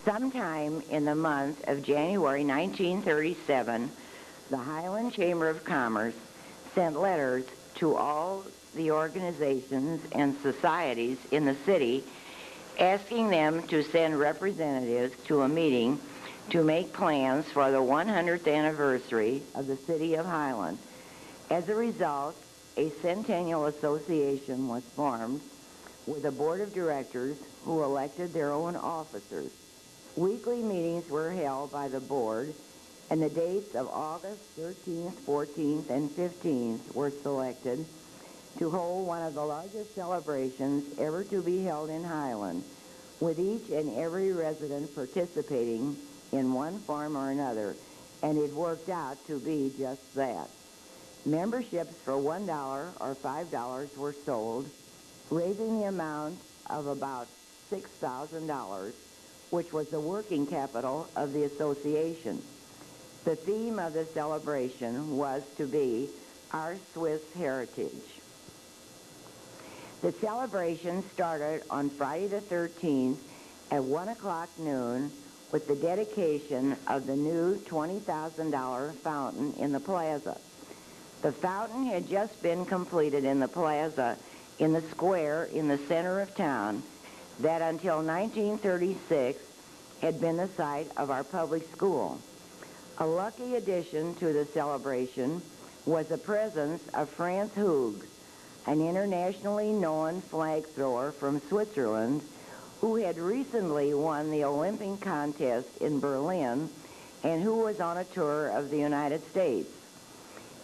Sometime in the month of January 1937, the Highland Chamber of Commerce sent letters to all the organizations and societies in the city asking them to send representatives to a meeting to make plans for the 100th anniversary of the city of Highland. As a result, a Centennial Association was formed with a board of directors who elected their own officers. Weekly meetings were held by the board, and the dates of August 13th, 14th, and 15th were selected to hold one of the largest celebrations ever to be held in Highland, with each and every resident participating in one form or another, and it worked out to be just that. Memberships for $1 or $5 were sold, raising the amount of about $6,000, which was the working capital of the association. The theme of the celebration was to be Our Swiss Heritage. The celebration started on Friday the 13th at 1 o'clock noon with the dedication of the new $20,000 fountain in the plaza. The fountain had just been completed in the plaza in the square in the center of town that until 1936 had been the site of our public school. A lucky addition to the celebration was the presence of Franz Hug, an internationally known flag thrower from Switzerland who had recently won the Olympic contest in Berlin and who was on a tour of the United States.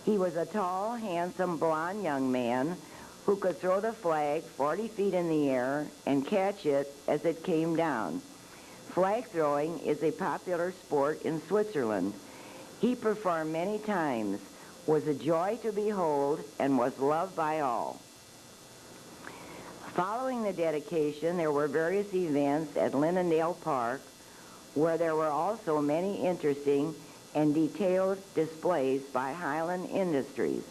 He was a tall, handsome, blond young man who could throw the flag 40 feet in the air and catch it as it came down. Flag throwing is a popular sport in Switzerland. He performed many times, was a joy to behold, and was loved by all. Following the dedication, there were various events at Lindendale Park, where there were also many interesting and detailed displays by Highland Industries.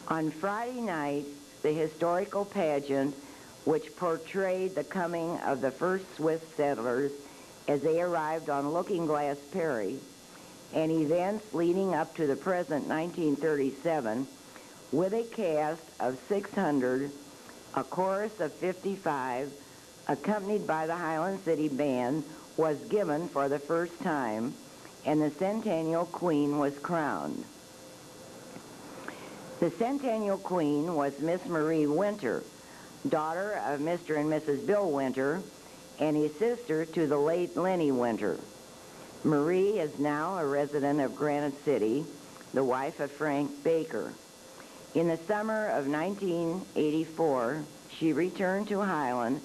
On Friday night, the historical pageant, which portrayed the coming of the first Swiss settlers as they arrived on Looking Glass Prairie, and events leading up to the present 1937, with a cast of 600, a chorus of 55, accompanied by the Highland City Band, was given for the first time, and the Centennial Queen was crowned. The Centennial Queen was Miss Marie Winter, daughter of Mr. and Mrs. Bill Winter, and a sister to the late Lenny Winter. Marie is now a resident of Granite City, the wife of Frank Baker. In the summer of 1984, she returned to Highland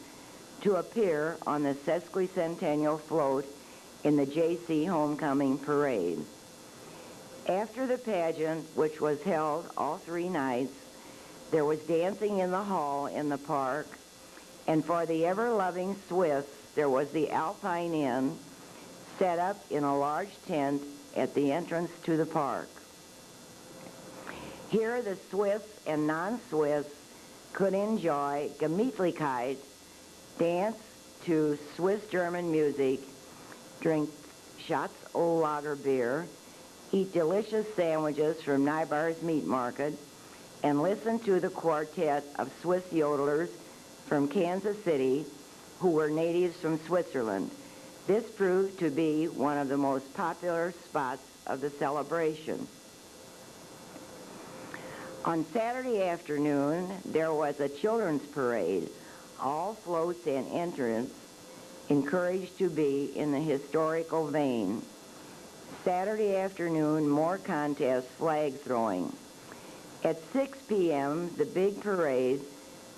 to appear on the sesquicentennial float in the J.C. Homecoming Parade. After the pageant, which was held all 3 nights, there was dancing in the hall in the park, and for the ever-loving Swiss, there was the Alpine Inn set up in a large tent at the entrance to the park. Here the Swiss and non-Swiss could enjoy Gemütlichkeit, dance to Swiss-German music, drink Schatz o Lager beer, eat delicious sandwiches from Nybar's Meat Market, and listen to the quartet of Swiss yodelers from Kansas City who were natives from Switzerland. This proved to be one of the most popular spots of the celebration. On Saturday afternoon, there was a children's parade. All floats and entrants encouraged to be in the historical vein. Saturday afternoon, more contests, flag throwing. At 6 p.m., the big parade,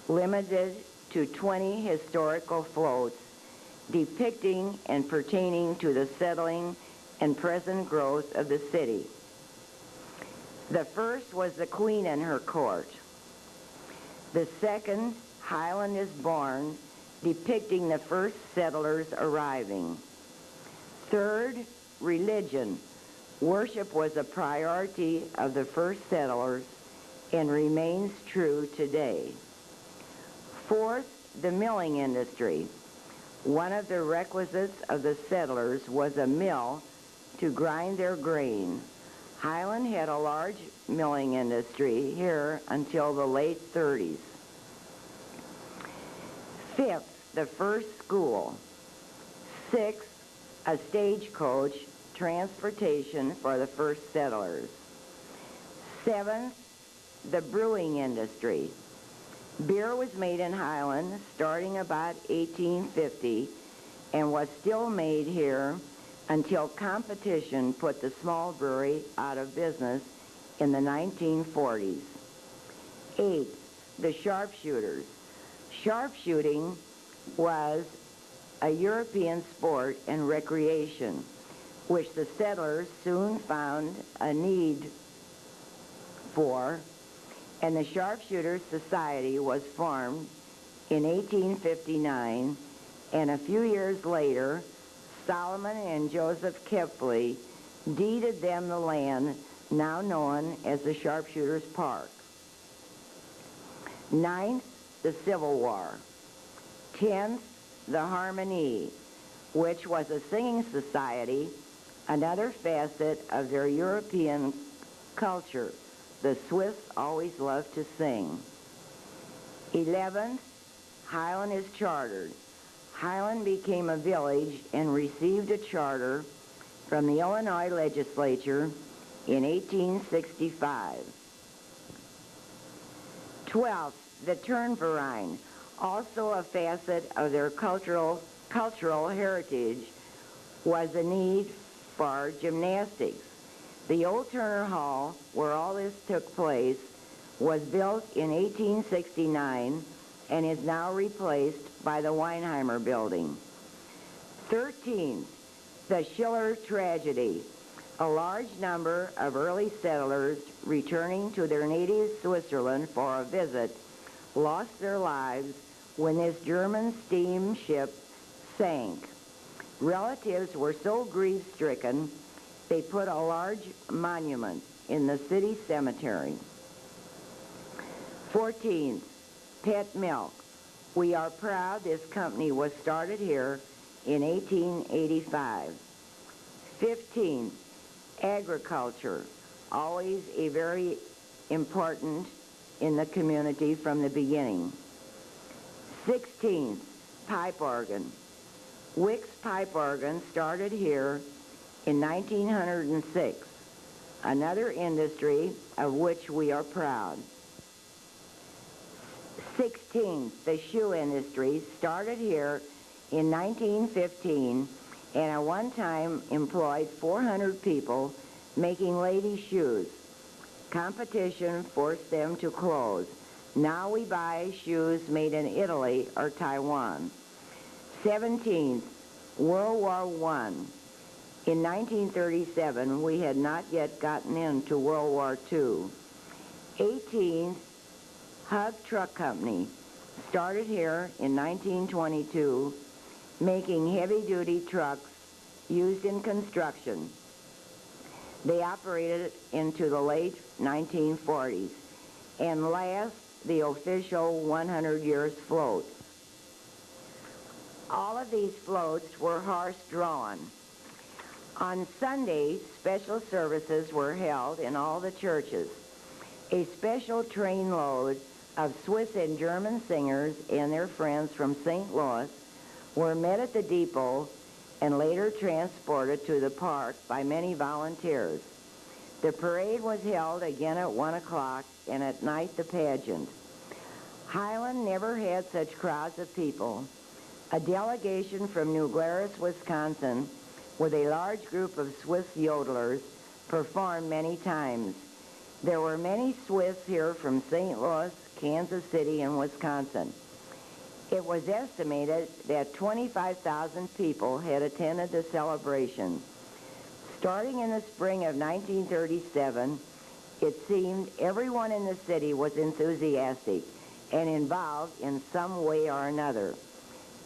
limited to 20 historical floats, depicting and pertaining to the settling and present growth of the city. The first was the Queen and her court. The second, Highland is Born, depicting the first settlers arriving. Third, religion. Worship was a priority of the first settlers and remains true today. Fourth, the milling industry. One of the requisites of the settlers was a mill to grind their grain. Highland had a large milling industry here until the late 30s. Fifth, the first school. Sixth, a stagecoach transportation for the first settlers. Seventh, the brewing industry. Beer was made in Highland starting about 1850 and was still made here until competition put the small brewery out of business in the 1940s. Eighth, the sharpshooters. Sharpshooting was a European sport and recreation, which the settlers soon found a need for, and the Sharpshooters Society was formed in 1859, and a few years later, Solomon and Joseph Kepley deeded them the land now known as the Sharpshooters Park. Ninth, the Civil War. 10th, the Harmonie, which was a singing society, another facet of their European culture. The Swiss always loved to sing. 11th, Highland is chartered. Highland became a village and received a charter from the Illinois legislature in 1865. 12th, the Turnverein, also a facet of their cultural heritage, was a need for gymnastics. The old Turner Hall, where all this took place, was built in 1869 and is now replaced by the Weinheimer Building. 13th, the Schiller tragedy. A large number of early settlers returning to their native Switzerland for a visit lost their lives when this German steamship sank. Relatives were so grief-stricken, they put a large monument in the city cemetery. 14th, Pet Milk. We are proud this company was started here in 1885. 15th, agriculture, always a very important in the community from the beginning. 16th, pipe organ. Wick's pipe organ started here in 1906, another industry of which we are proud. 16th, the shoe industry started here in 1915 and at one time employed 400 people making ladies' shoes. Competition forced them to close. Now we buy shoes made in Italy or Taiwan. 17th, World War I. In 1937, we had not yet gotten into World War II. 18th, Hug Truck Company, started here in 1922, making heavy-duty trucks used in construction. They operated into the late 1940s. And last, the official 100 years float. All of these floats were horse-drawn. On Sundays, special services were held in all the churches. A special train load of Swiss and German singers and their friends from St. Louis were met at the depot and later transported to the park by many volunteers. The parade was held again at 1 o'clock, and at night the pageant. Highland never had such crowds of people. A delegation from New Glarus, Wisconsin, with a large group of Swiss yodelers, performed many times. There were many Swiss here from St. Louis, Kansas City, and Wisconsin. It was estimated that 25,000 people had attended the celebration. Starting in the spring of 1937, it seemed everyone in the city was enthusiastic and involved in some way or another.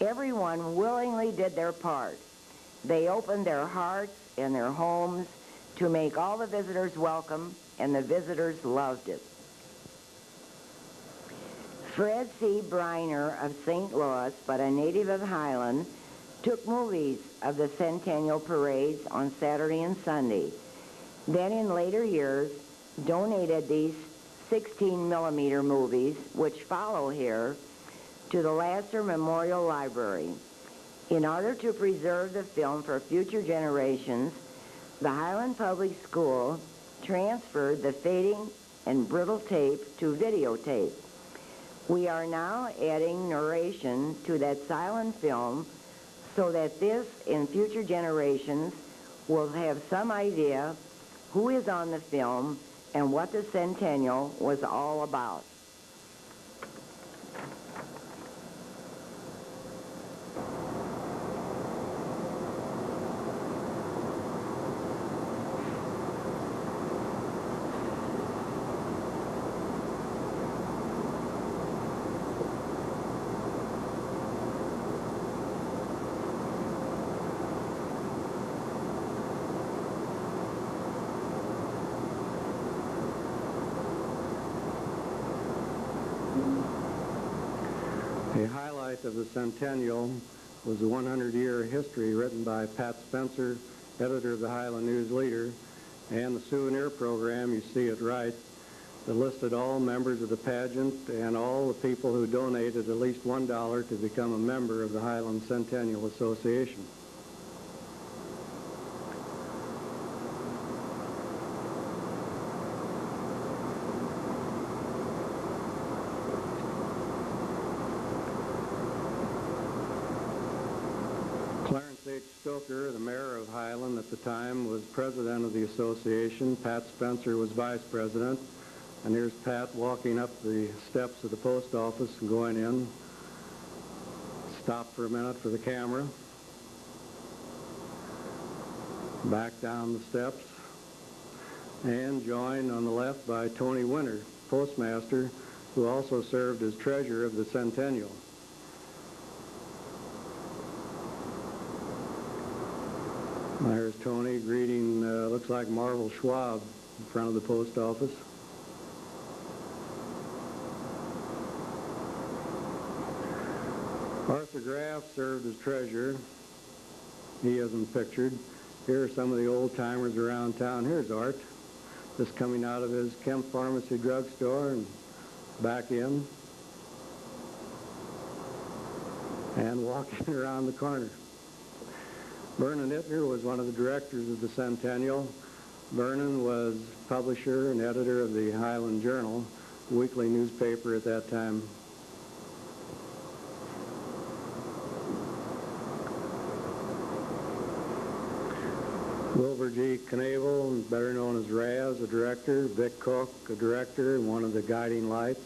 Everyone willingly did their part. They opened their hearts and their homes to make all the visitors welcome, and the visitors loved it. Fred C. Briner of St. Louis, but a native of Highland, took movies of the Centennial parades on Saturday and Sunday. Then in later years, donated these 16mm movies, which follow here, to the Lasser Memorial Library. In order to preserve the film for future generations, the Highland Public School transferred the fading and brittle tape to videotape. We are now adding narration to that silent film so that this and future generations will have some idea who is on the film and what the Centennial was all about. A highlight of the Centennial was the 100-year history written by Pat Spencer, editor of the Highland News Leader, and the souvenir program, you see it right, that listed all members of the pageant and all the people who donated at least $1 to become a member of the Highland Centennial Association. Clarence H. Stoker, the mayor of Highland at the time, was president of the association. Pat Spencer was vice president. And here's Pat walking up the steps of the post office and going in. Stop for a minute for the camera. Back down the steps. And joined on the left by Tony Winter, postmaster, who also served as treasurer of the Centennial. There's Tony greeting, looks like Marvel Schwab in front of the post office. Arthur Graff served as treasurer. He isn't pictured. Here are some of the old-timers around town. Here's Art, just coming out of his Kemp Pharmacy drugstore and back in. And walking around the corner. Vernon Ittner was one of the directors of the Centennial. Vernon was publisher and editor of the Highland Journal, a weekly newspaper at that time. Wilbur G. Knavel, better known as Raz, a director. Vic Cook, a director, and one of the guiding lights.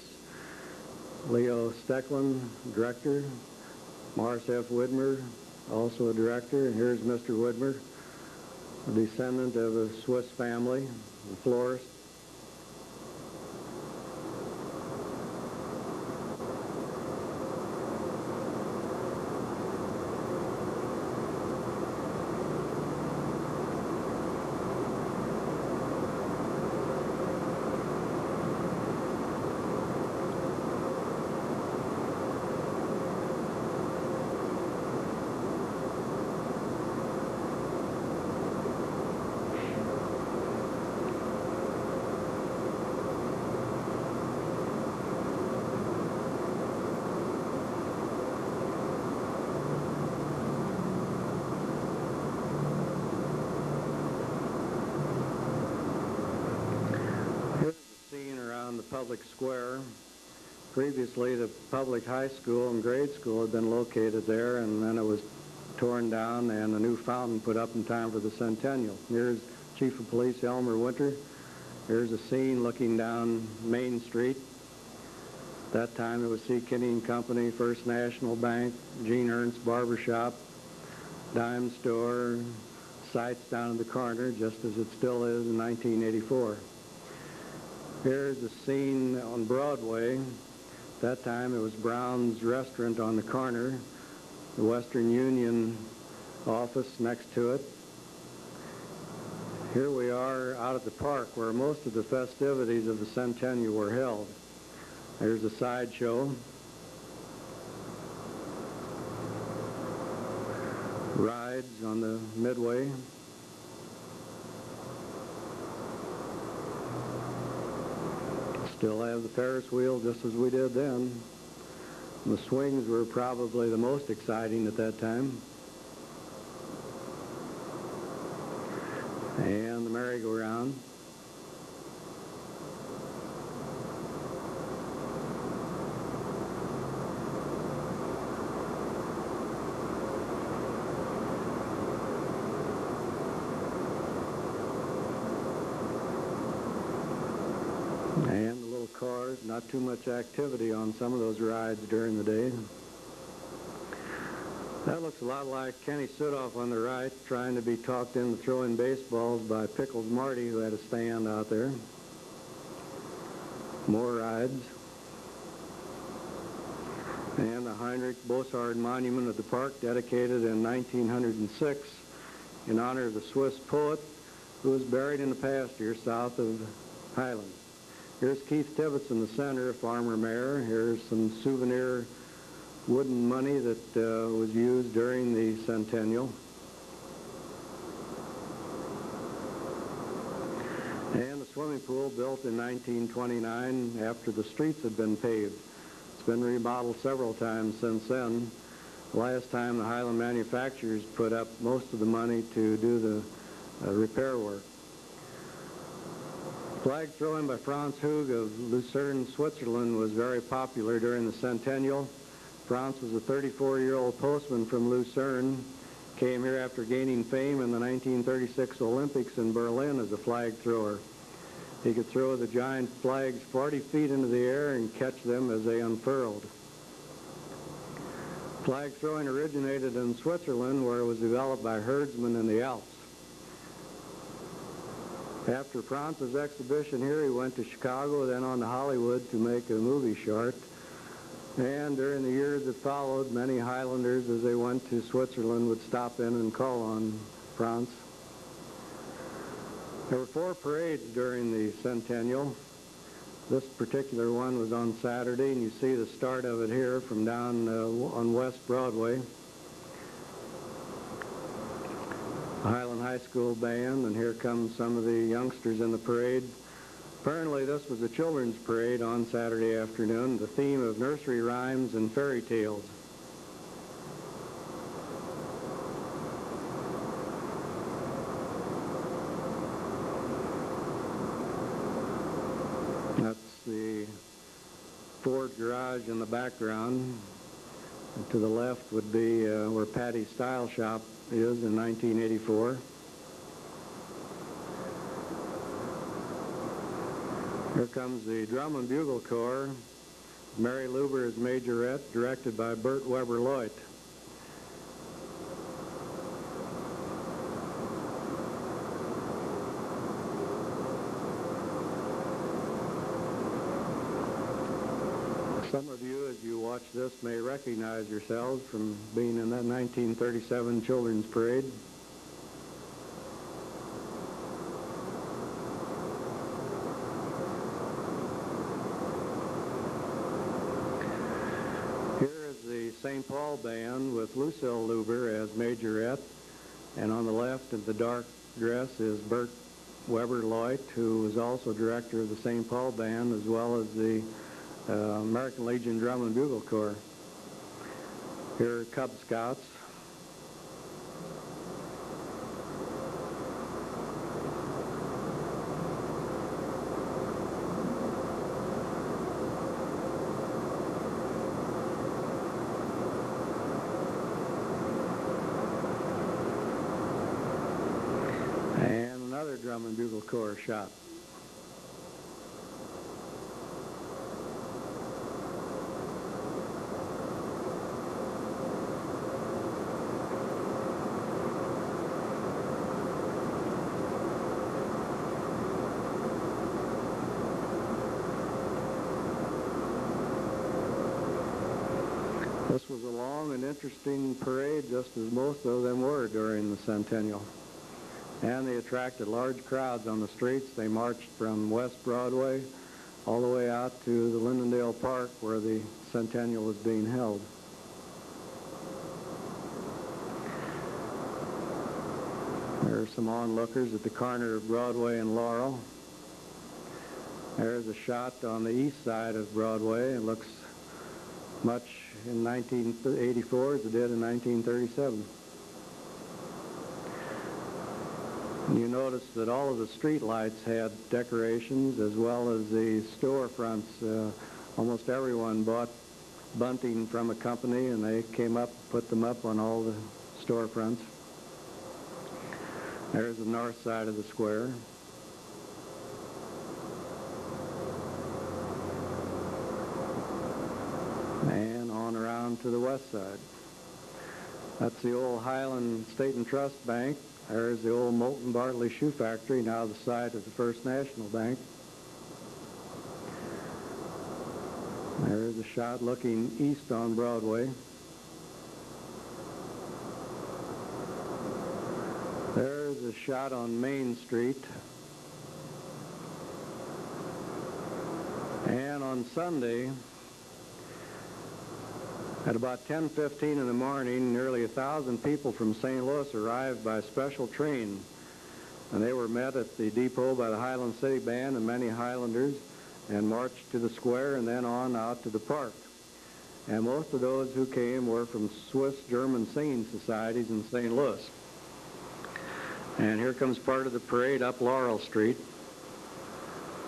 Leo Stecklin, director. Morris F. Widmer, also a director. And here's Mr. Widmer, a descendant of a Swiss family, a florist. Public Square. Previously, the public high school and grade school had been located there, and then it was torn down and a new fountain put up in time for the Centennial. Here's Chief of Police Elmer Winter. Here's a scene looking down Main Street. At that time, it was C. Kinney and Company, First National Bank, Gene Ernst Barbershop, dime store, sites down in the corner, just as it still is in 1984. Here's a scene on Broadway. At that time, it was Brown's Restaurant on the corner, the Western Union office next to it. Here we are out at the park where most of the festivities of the Centennial were held. There's a sideshow. rides on the midway. Still have the Ferris wheel just as we did then. The swings were probably the most exciting at that time. And the merry-go-round. And the little cars, not too much activity on some of those rides during the day. That looks a lot like Kenny Sudoff on the right, trying to be talked into throwing baseballs by Pickles Marty, who had a stand out there. More rides. And the Heinrich Bossard Monument at the park, dedicated in 1906 in honor of the Swiss poet who was buried in the pasture south of Highland. Here's Keith Tibbetts in the center, Farmer Mayor. Here's some souvenir wooden money that was used during the Centennial. And the swimming pool built in 1929 after the streets had been paved. It's been remodeled several times since then. The last time the Highland manufacturers put up most of the money to do the repair work. Flag throwing by Franz Hug of Lucerne, Switzerland was very popular during the Centennial. Franz was a 34-year-old postman from Lucerne, came here after gaining fame in the 1936 Olympics in Berlin as a flag thrower. He could throw the giant flags 40 feet into the air and catch them as they unfurled. Flag throwing originated in Switzerland, where it was developed by herdsmen in the Alps. After Franz's exhibition here, he went to Chicago, then on to Hollywood to make a movie short. And during the years that followed, many Highlanders, as they went to Switzerland, would stop in and call on Franz. There were 4 parades during the Centennial. This particular one was on Saturday, and you see the start of it here from down on West Broadway. Highland High School band, and here come some of the youngsters in the parade. Apparently this was a children's parade on Saturday afternoon, the theme of nursery rhymes and fairy tales. That's the Ford garage in the background. And to the left would be where Patty's Style Shop is in 1984. Here comes the Drum and Bugle Corps. Mary Luber is majorette, directed by Bert Weber-Leut. Some of you, as you watch this, may recognize yourselves from being in that 1937 Children's Parade. Here is the St. Paul Band with Lucille Luber as majorette, and on the left in the dark dress is Bert Weber-Leut, who was also director of the St. Paul Band, as well as the American Legion Drum and Bugle Corps. Here are Cub Scouts. And another Drum and Bugle Corps shot. This was a long and interesting parade, just as most of them were during the Centennial. And they attracted large crowds on the streets. They marched from West Broadway all the way out to the Lindendale Park, where the Centennial was being held. There are some onlookers at the corner of Broadway and Laurel. There's a shot on the east side of Broadway. It looks much in 1984 as it did in 1937. You notice that all of the street lights had decorations as well as the storefronts. Almost everyone bought bunting from a company, and they came up, put them up on all the storefronts. There's the north side of the square. And on around to the west side. That's the old Highland State and Trust Bank. There's the old Moulton Bartley Shoe Factory, now the site of the First National Bank. There's a shot looking east on Broadway. There's a shot on Main Street. And on Sunday, at about 10:15 in the morning, nearly 1,000 people from St. Louis arrived by special train, and they were met at the depot by the Highland City Band and many Highlanders, and marched to the square and then on out to the park. And most of those who came were from Swiss-German singing societies in St. Louis. And here comes part of the parade up Laurel Street.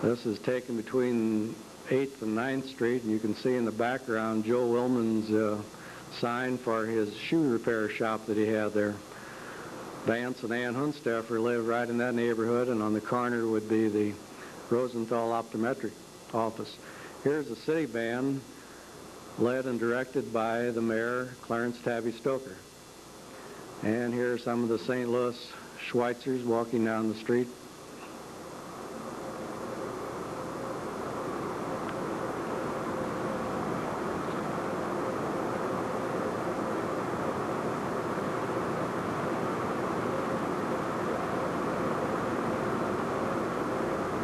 This is taken between 8th and 9th Street, and you can see in the background Joe Willman's sign for his shoe repair shop that he had there. Vance and Ann Hunsteffer lived right in that neighborhood, and on the corner would be the Rosenthal Optometric office. Here's the city band, led and directed by the mayor, Clarence Tabby Stoker. And here are some of the St. Louis Schweitzers walking down the street.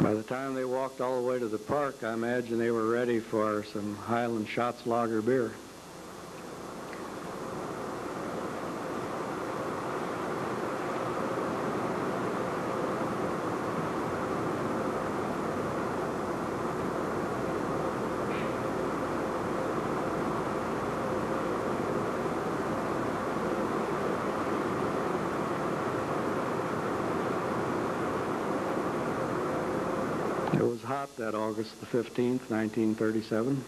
By the time they walked all the way to the park, I imagine they were ready for some Highland Schatz Lager beer. It was hot that August the 15th, 1937.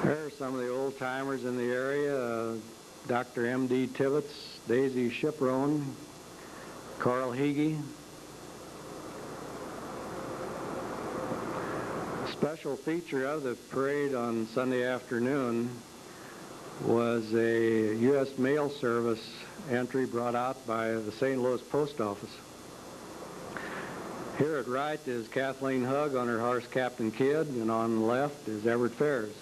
There are some of the old-timers in the area. Dr. M.D. Tibbetts, Daisy Shiprone, Carl Hege. Special feature of the parade on Sunday afternoon was a U.S. Mail Service entry brought out by the St. Louis Post Office. Here at right is Kathleen Hugg on her horse Captain Kidd, and on the left is Everett Ferris.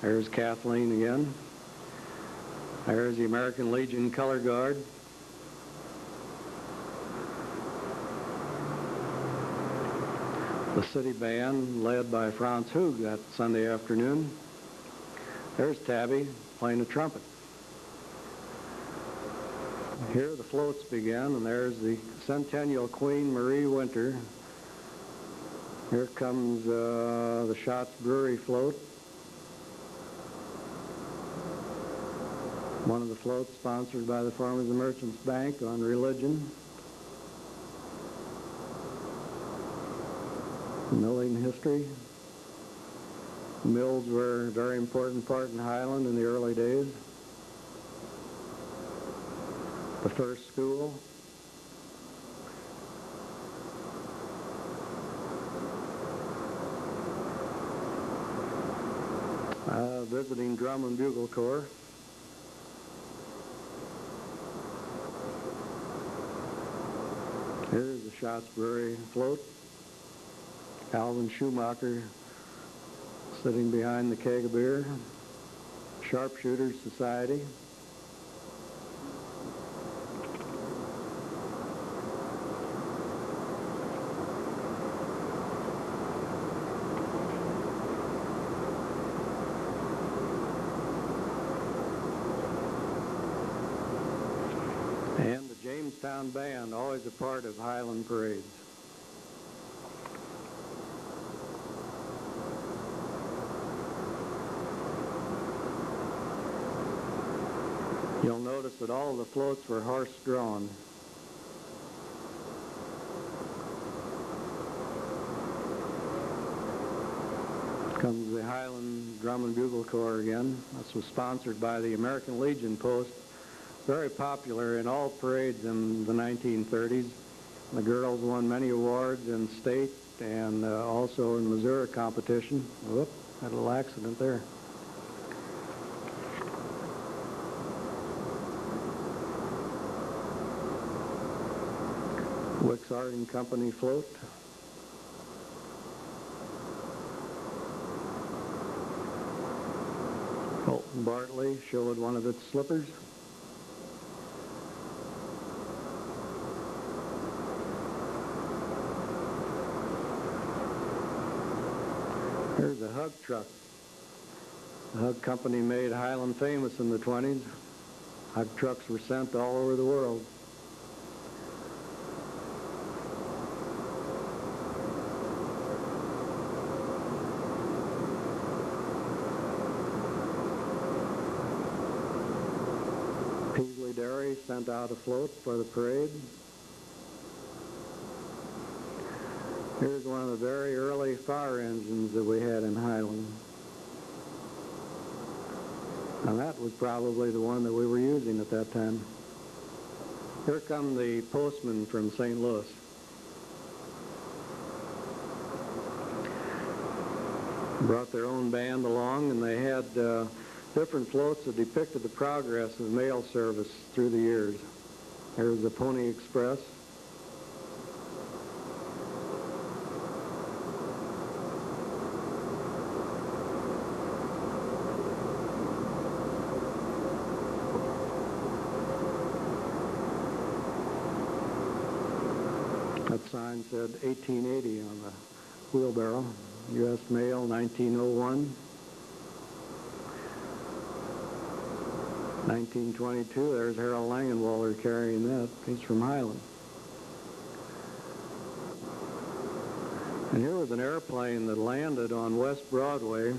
There's Kathleen again. There's the American Legion Color Guard. The city band led by Franz Hug that Sunday afternoon. There's Tabby playing the trumpet. Here the floats began, and there's the Centennial Queen Marie Winter. Here comes the Schatz Brewery float. One of the floats sponsored by the Farmers and Merchants Bank on religion. Milling history. Mills were a very important part in Highland in the early days. The first school. Visiting Drum and Bugle Corps. Here's the Schatz Brewery float. Alvin Schumacher sitting behind the keg of beer. Sharpshooters Society. Jamestown Band, always a part of Highland parades. You'll notice that all the floats were horse-drawn. Comes the Highland Drum and Bugle Corps again. This was sponsored by the American Legion Post. Very popular in all parades in the 1930s. The girls won many awards in state and also in Missouri competition. Whoop, had a little accident there. Wicks Art and Company float. Fulton Bartley showed one of its slippers. Here's a Hug truck. The Hug Company made Highland famous in the 20s. Hug trucks were sent all over the world. Dairy sent out a float for the parade. Here's one of the very early fire engines that we had in Highland. And that was probably the one that we were using at that time. Here come the postmen from St. Louis. Brought their own band along, and they had different floats that depicted the progress of mail service through the years. Here's the Pony Express. That sign said 1880 on the wheelbarrow. U.S. Mail, 1901. 1922, there's Harold Langenwalder carrying that. He's from Highland. And here was an airplane that landed on West Broadway,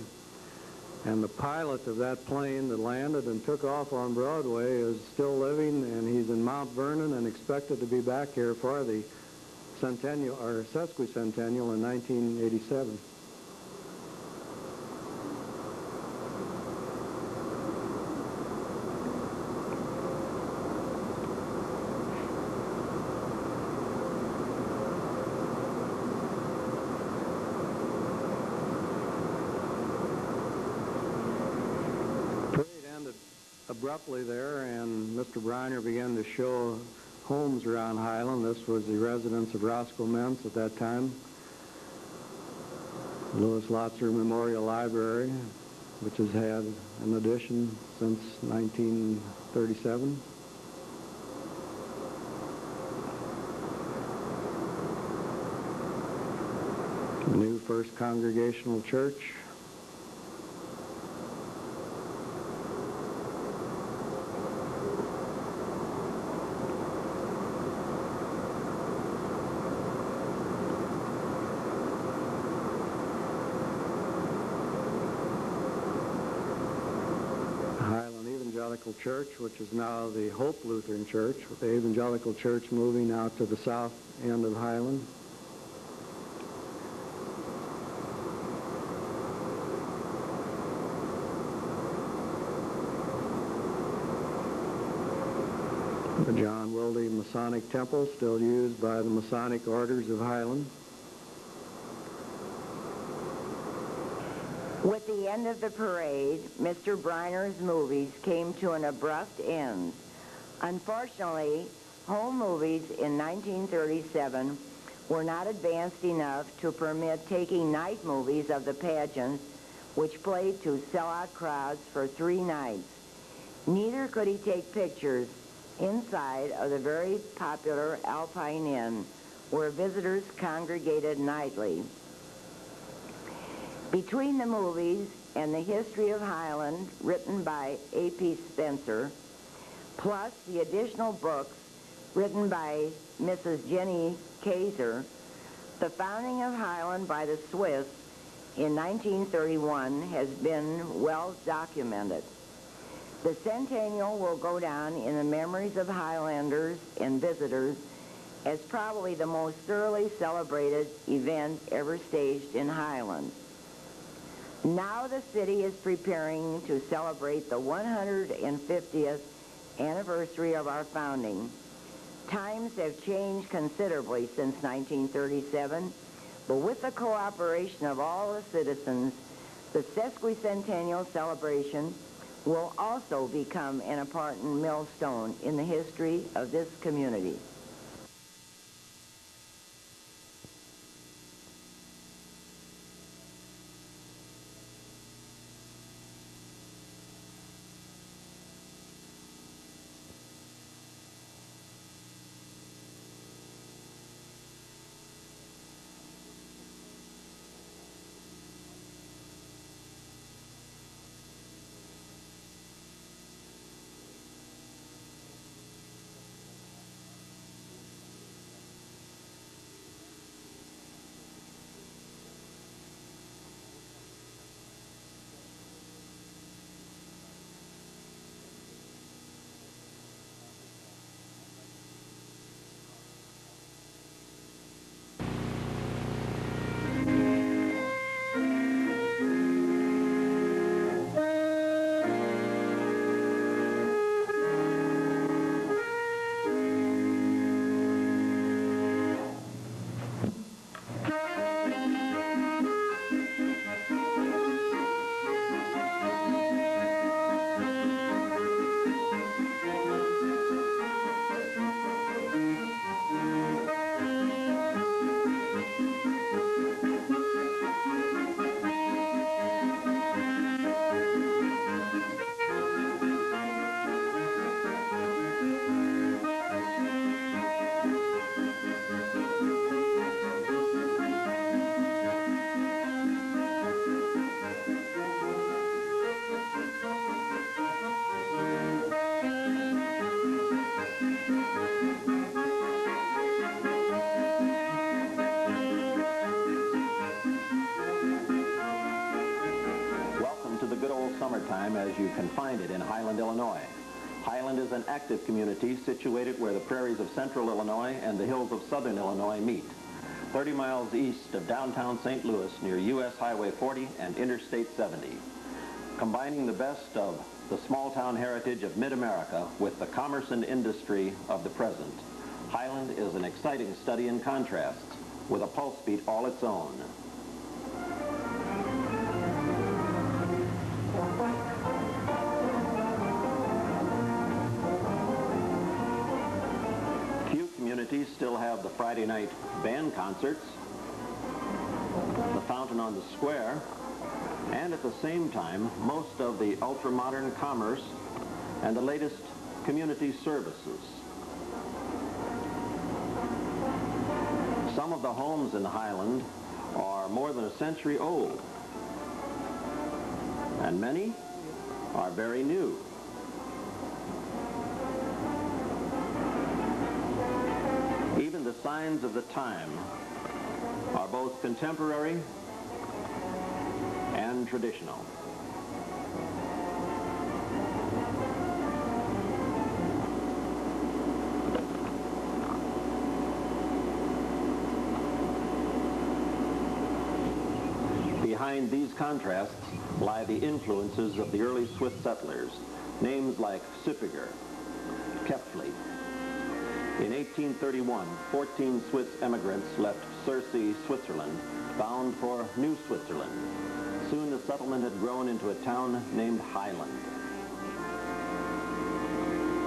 and the pilot of that plane that landed and took off on Broadway is still living, and he's in Mount Vernon and expected to be back here for the Centennial, or Sesquicentennial in 1987. Abruptly there, and Mr. Briner began to show homes around Highland. This was the residence of Roscoe Mentz at that time. Louis Lotzer Memorial Library, which has had an addition since 1937. The new First Congregational Church. Church, which is now the Hope Lutheran Church, with the Evangelical Church moving out to the south end of Highland. The John Wilde Masonic Temple, still used by the Masonic Orders of Highland. With the end of the parade, Mr. Briner's movies came to an abrupt end. Unfortunately, home movies in 1937 were not advanced enough to permit taking night movies of the pageants, which played to sellout crowds for 3 nights. Neither could he take pictures inside of the very popular Alpine Inn, where visitors congregated nightly. Between the movies and the history of Highland, written by A.P. Spencer, plus the additional books written by Mrs. Jenny Kaiser, the founding of Highland by the Swiss in 1931 has been well documented. The Centennial will go down in the memories of Highlanders and visitors as probably the most thoroughly celebrated event ever staged in Highland. Now the city is preparing to celebrate the 150th anniversary of our founding. Times have changed considerably since 1937, but with the cooperation of all the citizens, the sesquicentennial celebration will also become an important millstone in the history of this community. Summertime as you can find it in Highland, Illinois. Highland is an active community situated where the prairies of central Illinois and the hills of southern Illinois meet. 30 miles east of downtown St. Louis near U.S. Highway 40 and Interstate 70. Combining the best of the small-town heritage of mid-America with the commerce and industry of the present, Highland is an exciting study in contrasts with a pulse beat all its own. Communities still have the Friday night band concerts, the fountain on the square, and at the same time, most of the ultra-modern commerce and the latest community services. Some of the homes in Highland are more than a century old, and many are very new. Even the signs of the time are both contemporary and traditional. Behind these contrasts lie the influences of the early Swiss settlers, names like Süppiger, Kepfli. In 1831, 14 Swiss emigrants left Surrey, Switzerland, bound for New Switzerland. Soon the settlement had grown into a town named Highland.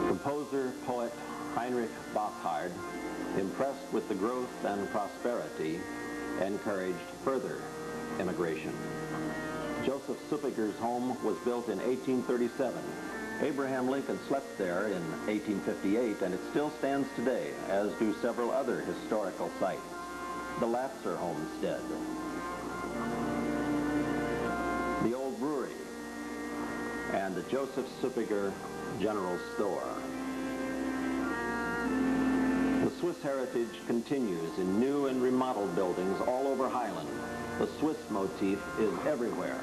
Composer, poet Heinrich Bothard, impressed with the growth and prosperity, encouraged further immigration. Joseph Süppiger's home was built in 1837. Abraham Lincoln slept there in 1858, and it still stands today, as do several other historical sites. The Latzer homestead, the old brewery, and the Joseph Süppiger General Store. Swiss heritage continues in new and remodeled buildings all over Highland. The Swiss motif is everywhere.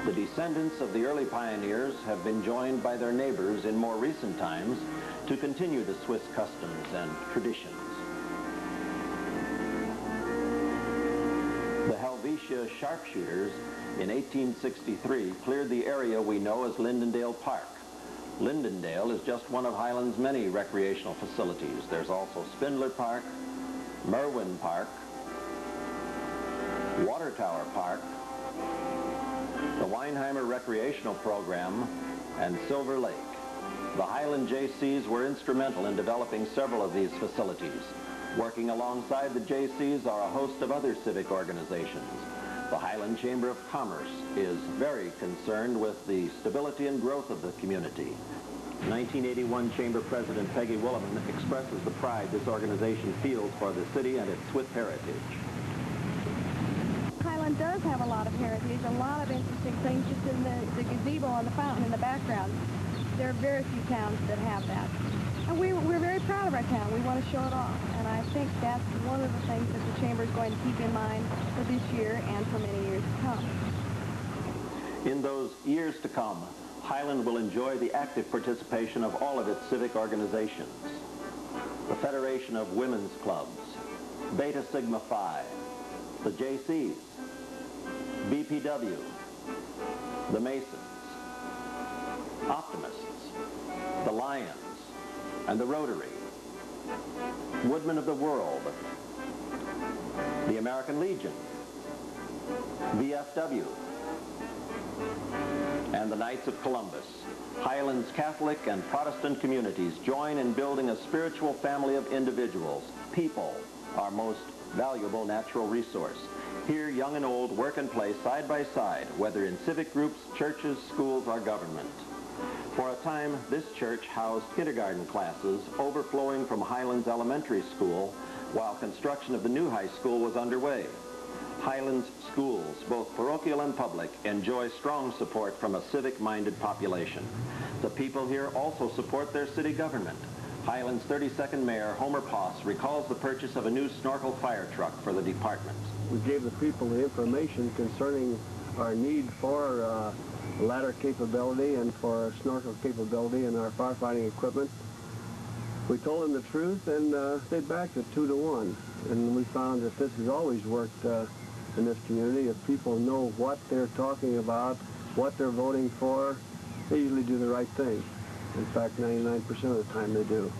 The descendants of the early pioneers have been joined by their neighbors in more recent times to continue the Swiss customs and traditions. The Helvetia sharpshooters in 1863 cleared the area we know as Lindendale Park. Lindendale is just one of Highland's many recreational facilities. There's also Spindler Park, Merwin Park, Water Tower Park, the Weinheimer Recreational Program, and Silver Lake. The Highland Jaycees were instrumental in developing several of these facilities. Working alongside the Jaycees are a host of other civic organizations. The Highland Chamber of Commerce is very concerned with the stability and growth of the community. 1981 Chamber President Peggy Williman expresses the pride this organization feels for the city and its Swiss heritage. Highland does have a lot of heritage, a lot of interesting things just in the gazebo and the fountain in the background. There are very few towns that have that. And we're very proud of our town. We want to show it off. And I think that's one of the things that the Chamber is going to keep in mind for this year and for many years to come. In those years to come, Highland will enjoy the active participation of all of its civic organizations. The Federation of Women's Clubs, Beta Sigma Phi, the Jaycees, BPW, the Masons, Optimists, the Lions, and the Rotary, Woodmen of the World, the American Legion, VFW, and the Knights of Columbus. Highland's Catholic and Protestant communities join in building a spiritual family of individuals. People, our most valuable natural resource. Here, young and old work and play side by side, whether in civic groups, churches, schools, or government. For a time, this church housed kindergarten classes overflowing from Highland's elementary school while construction of the new high school was underway. Highland's schools, both parochial and public, enjoy strong support from a civic-minded population. The people here also support their city government. Highland's 32nd Mayor, Homer Poss, recalls the purchase of a new snorkel fire truck for the department. We gave the people the information concerning our need for ladder capability and for snorkel capability in our firefighting equipment. We told them the truth, and they backed it 2-to-1. And we found that this has always worked in this community. If people know what they're talking about, what they're voting for, they usually do the right thing. In fact, 99% of the time they do.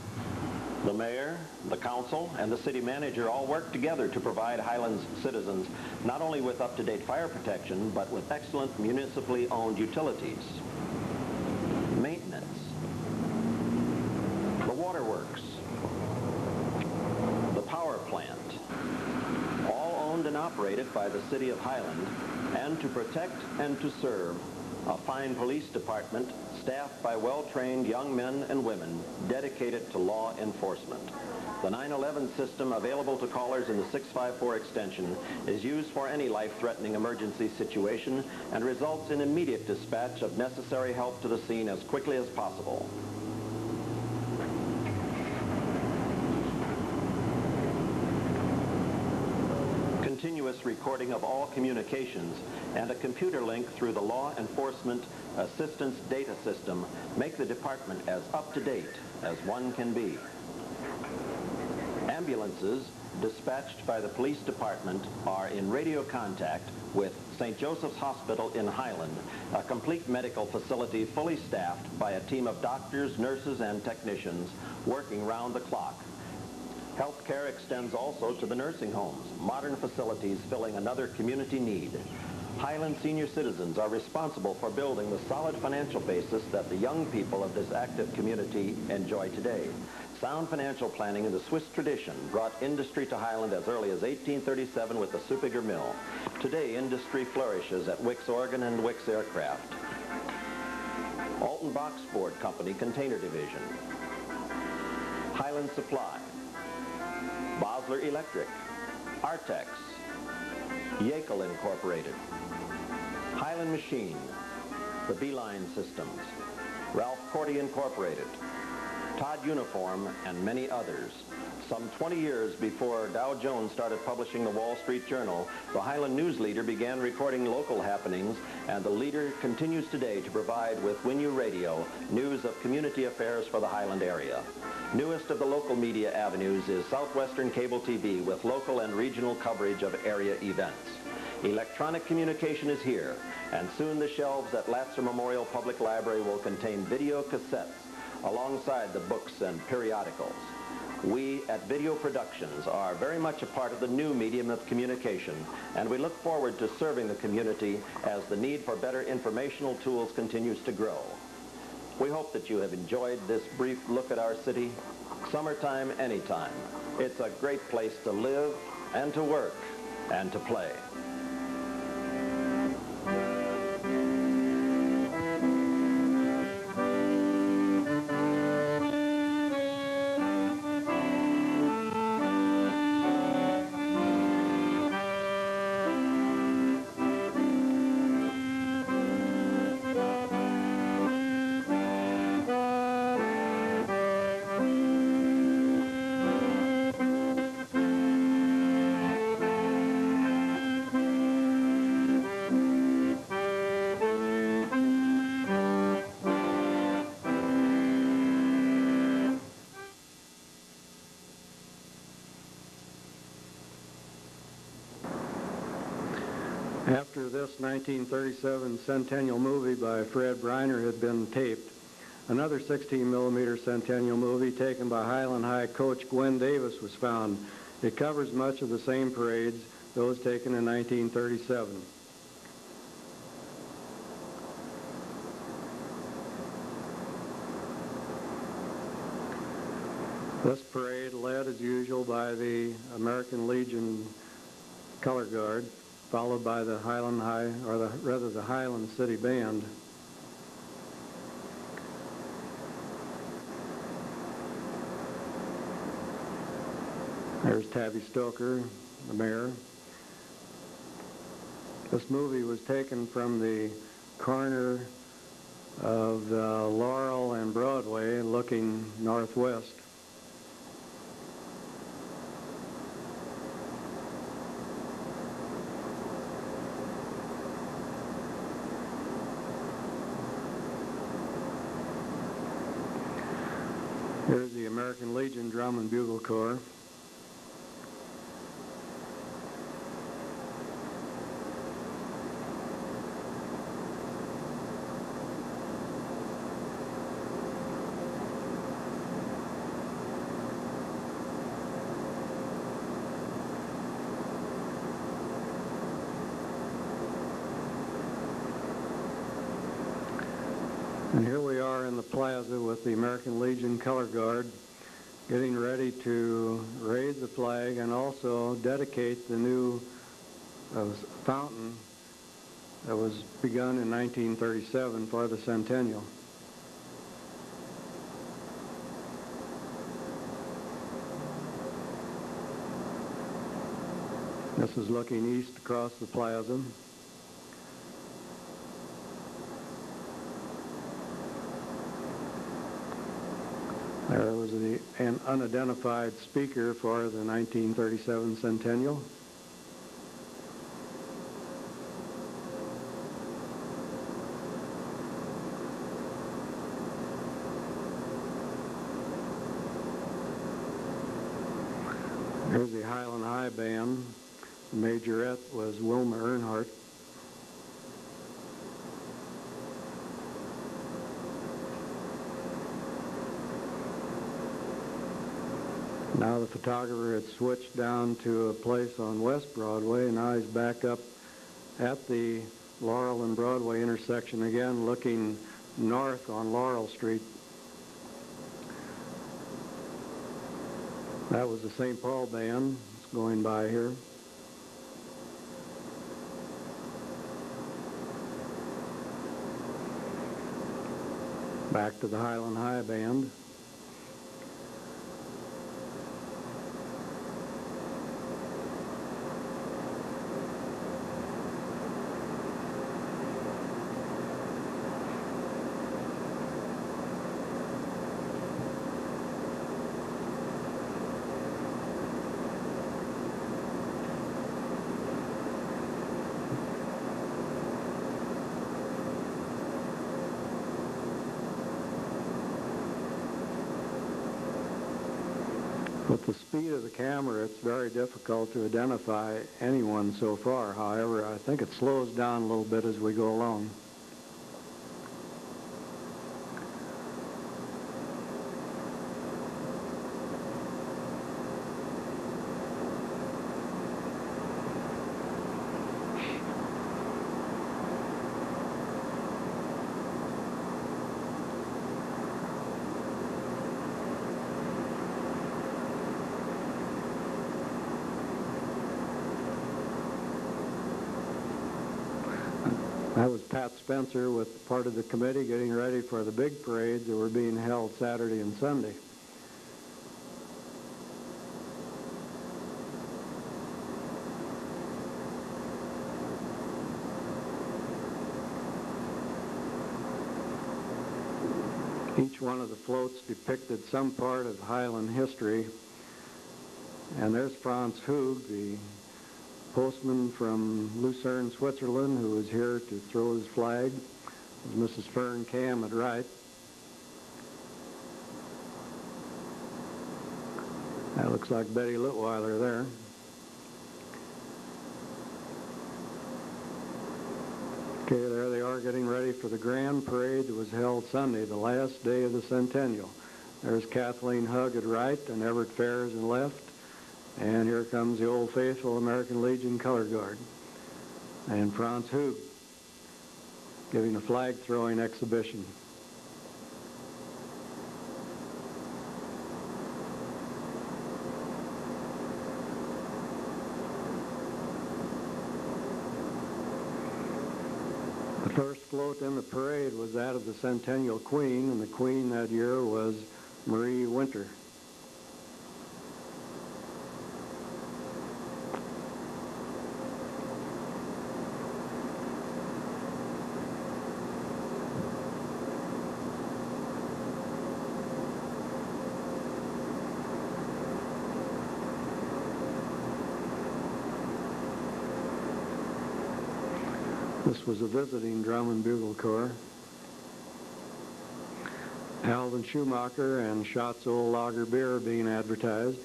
The mayor, the council, and the city manager all work together to provide Highland's citizens not only with up-to-date fire protection, but with excellent municipally owned utilities, maintenance, the waterworks, the power plant, all owned and operated by the city of Highland, and to protect and to serve a fine police department staffed by well-trained young men and women dedicated to law enforcement. The 911 system available to callers in the 654 extension is used for any life-threatening emergency situation and results in immediate dispatch of necessary help to the scene as quickly as possible. Continuous recording of all communications and a computer link through the Law Enforcement Assistance Data System make the department as up-to-date as one can be. Ambulances dispatched by the police department are in radio contact with St. Joseph's Hospital in Highland, a complete medical facility fully staffed by a team of doctors, nurses, and technicians working round the clock. Health care extends also to the nursing homes, modern facilities filling another community need. Highland senior citizens are responsible for building the solid financial basis that the young people of this active community enjoy today. Sound financial planning in the Swiss tradition brought industry to Highland as early as 1837 with the Supiger Mill. Today, industry flourishes at Wicks Organ and Wicks Aircraft. Alton Box Board Company Container Division. Highland Supply. Bosler Electric, Artex, Yakel Incorporated, Highland Machine, the Beeline Systems, Ralph Cordy Incorporated, Todd Uniform, and many others. Some 20 years before Dow Jones started publishing the Wall Street Journal, the Highland News Leader began recording local happenings, and the Leader continues today to provide with WinU Radio news of community affairs for the Highland area. Newest of the local media avenues is Southwestern Cable TV with local and regional coverage of area events. Electronic communication is here, and soon the shelves at Latzer Memorial Public Library will contain video cassettes alongside the books and periodicals. We at Video Productions are very much a part of the new medium of communication, and we look forward to serving the community as the need for better informational tools continues to grow. We hope that you have enjoyed this brief look at our city. Summertime, anytime. It's a great place to live and to work and to play. After this 1937 Centennial movie by Fred Briner had been taped, another 16-millimeter Centennial movie taken by Highland High coach Gwen Davis was found. It covers much of the same parades, those taken in 1937. This parade led, as usual, by the American Legion Color Guard, followed by the Highland High, or the Highland City Band. There's Tabby Stoker, the mayor. This movie was taken from the corner of Laurel and Broadway, looking northwest. Here's the American Legion Drum and Bugle Corps. And here we are in the plaza with the American Legion Color Guard getting ready to raise the flag and also dedicate the new fountain that was begun in 1937 for the Centennial. This is looking east across the plaza. There was an unidentified speaker for the 1937 Centennial. Here's the Highland High Band. The majorette was Wilma Earnhardt. Now the photographer had switched down to a place on West Broadway, and now he's back up at the Laurel and Broadway intersection again, looking north on Laurel Street. That was the St. Paul Band that's going by here. Back to the Highland High Band. With the speed of the camera, it's very difficult to identify anyone so far. However, I think it slows down a little bit as we go along. That was Pat Spencer with part of the committee getting ready for the big parades that were being held Saturday and Sunday. Each one of the floats depicted some part of Highland history. And there's Franz Hug, the postman from Lucerne, Switzerland, who was here to throw his flag. There's Mrs. Fern Cam at right. That looks like Betty Litweiler there. Okay, there they are getting ready for the grand parade that was held Sunday, the last day of the Centennial. There's Kathleen Hug at right and Everett Ferris at left. And here comes the Old Faithful American Legion Color Guard. And Franz Hug giving a flag throwing exhibition. The first float in the parade was that of the Centennial Queen, and the Queen that year was Marie Winter. This was a visiting drum and bugle corps. Alvin Schumacher and Schatz Old Lager Beer being advertised.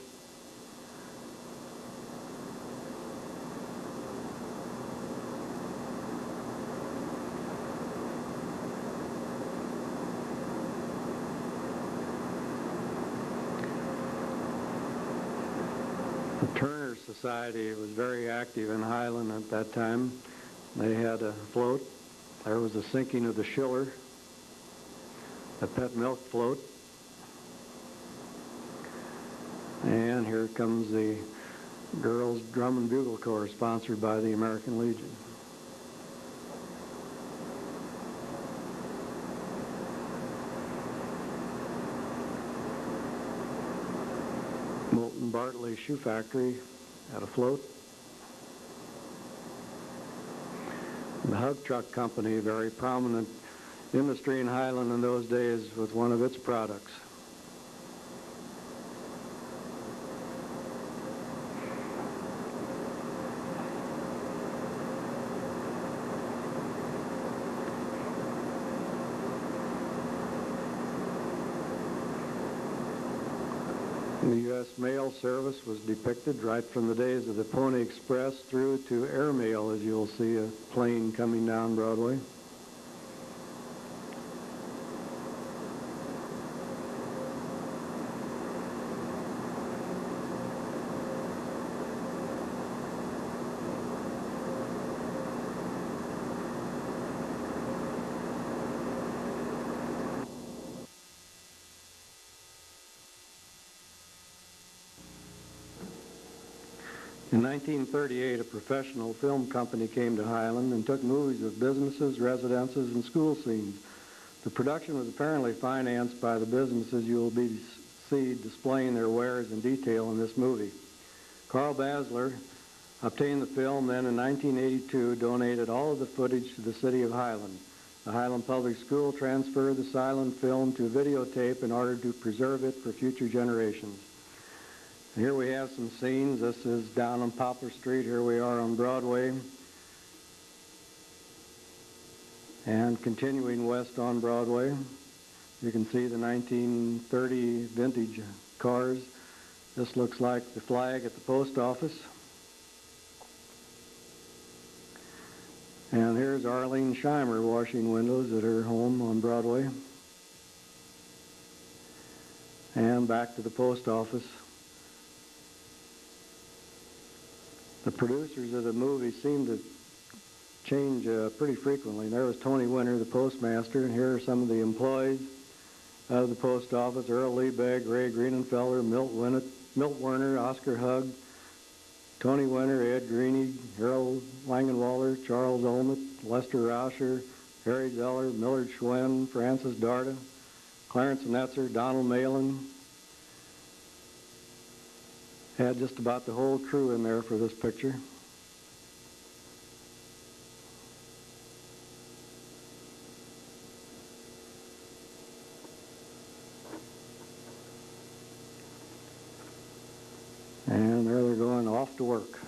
The Turner Society was very active in Highland at that time. They had a float. There was a sinking of the Schiller, a pet milk float. And here comes the Girls Drum and Bugle Corps, sponsored by the American Legion. Moulton Bartley Shoe Factory had a float. The Hug Truck Company, a very prominent industry in Highland in those days, with one of its products. The U.S. mail service was depicted right from the days of the Pony Express through to airmail, as you'll see a plane coming down Broadway. In 1938, a professional film company came to Highland and took movies of businesses, residences, and school scenes. The production was apparently financed by the businesses you will see displaying their wares in detail in this movie. Carl Basler obtained the film, then in 1982 donated all of the footage to the city of Highland. The Highland Public School transferred the silent film to videotape in order to preserve it for future generations. Here we have some scenes. This is down on Poplar Street. Here we are on Broadway. And continuing west on Broadway, you can see the 1930 vintage cars This looks like the flag at the post office. And here's Arlene Scheimer washing windows at her home on Broadway. And back to the post office. The producers of the movie seem to change pretty frequently. There was Tony Winter, the postmaster, and here are some of the employees of the post office: Earl Liebeg, Ray Greenenfelder, Milt Werner, Oscar Hugg, Tony Winter, Ed Greeny, Harold Langenwalder, Charles Olmert, Lester Rauscher, Harry Zeller, Millard Schwen, Francis Darda, Clarence Netzer, Donald Malin. Had just about the whole crew in there for this picture. And there they're going off to work.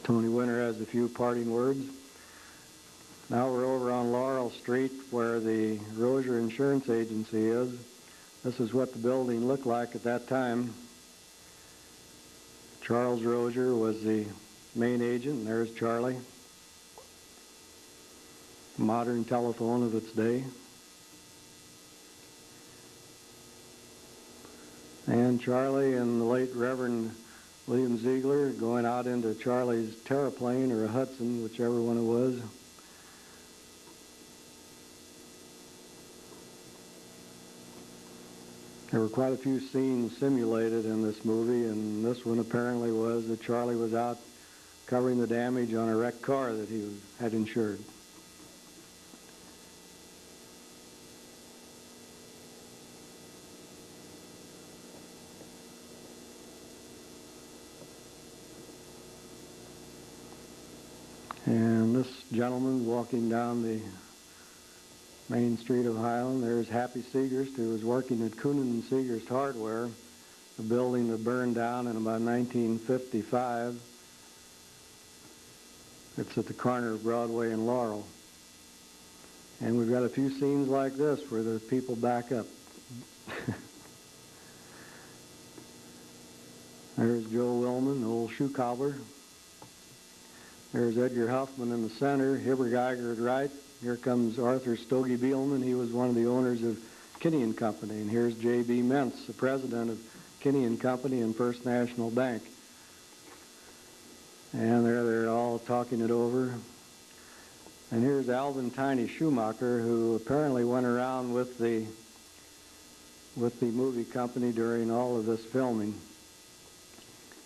Tony Winter has a few parting words. Now we're over on Laurel Street where the Rozier Insurance Agency is. This is what the building looked like at that time. Charles Rozier was the main agent, and there's Charlie. Modern telephone of its day. And Charlie and the late Reverend William Ziegler going out into Charlie's Terraplane or a Hudson, whichever one it was. There were quite a few scenes simulated in this movie, and this one apparently was that Charlie was out covering the damage on a wrecked car that he had insured. And this gentleman walking down the main street of Highland, there's Happy Seegerst, who was working at Coonan and Seegerst Hardware, a building that burned down in about 1955. It's at the corner of Broadway and Laurel. And we've got a few scenes like this where the people back up. There's Joe Willman, the old shoe cobbler. There's Edgar Huffman in the center, Hibber Geiger at right. Here comes Arthur Stogie Bielman. He was one of the owners of Kinney and Company. And here's J.B. Mentz, the president of Kinney and Company and First National Bank. And they're all talking it over. And here's Alvin Tiny Schumacher, who apparently went around with the movie company during all of this filming.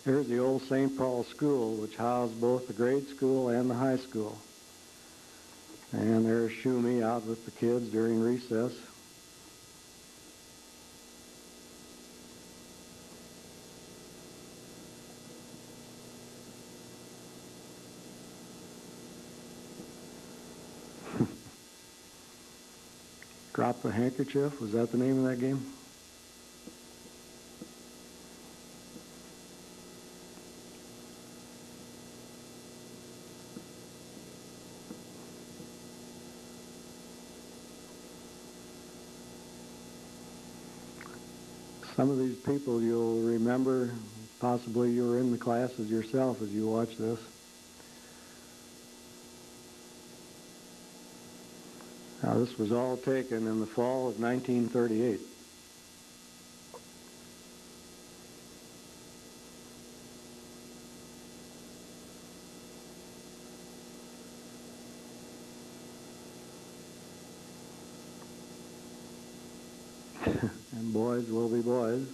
Here's the old St. Paul School, which housed both the grade school and the high school. And there's Schumi out with the kids during recess. Drop a Handkerchief, was that the name of that game? Some of these people you'll remember, possibly you were in the classes yourself as you watch this. Now this was all taken in the fall of 1938. And boys will be boys.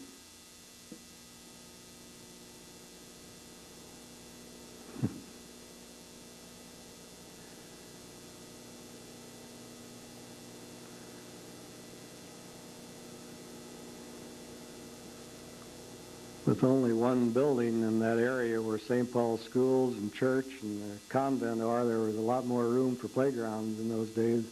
With only one building in that area where St. Paul's schools and church and the convent are, there was a lot more room for playgrounds in those days.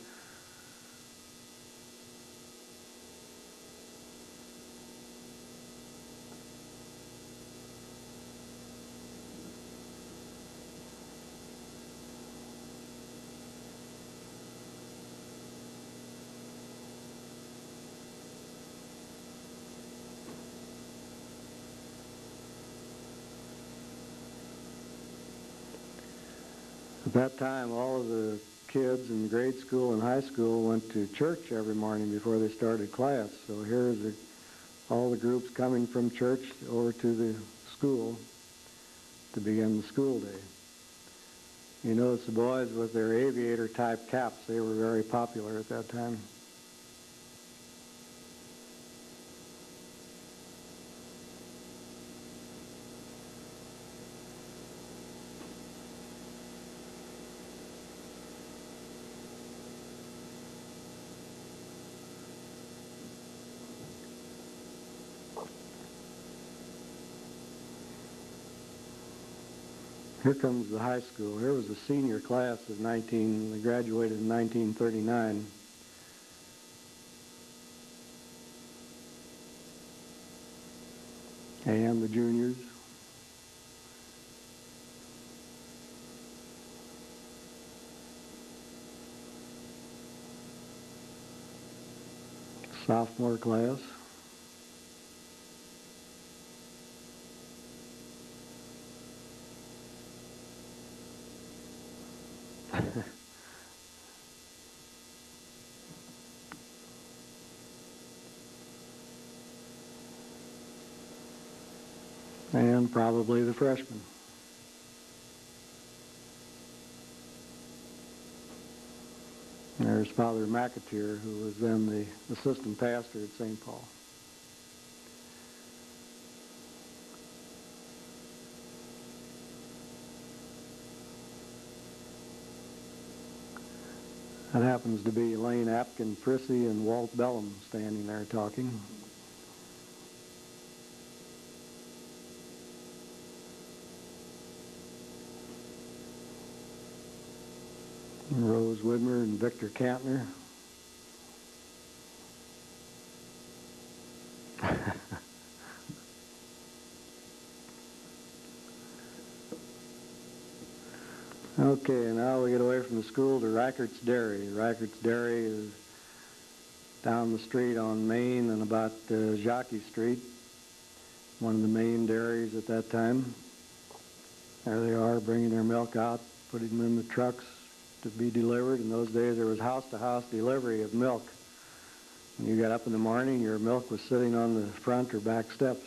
At that time, all of the kids in grade school and high school went to church every morning before they started class. So here's all the groups coming from church over to the school to begin the school day. You notice the boys with their aviator-type caps, they were very popular at that time. Here comes the high school. Here was the senior class of they graduated in 1939. And the juniors. Sophomore class. And probably the freshmen. There's Father McAteer, who was then the assistant pastor at St. Paul. That happens to be Elaine Apkin Prissy and Walt Bellum standing there talking. Rose Widmer and Victor Cantner. Okay, now we get away from the school to Reichert's Dairy. Reichert's Dairy is down the street on Main and about Jockey Street, one of the main dairies at that time. There they are bringing their milk out, putting them in the trucks to be delivered. In those days there was house-to-house delivery of milk. When you got up in the morning, your milk was sitting on the front or back steps.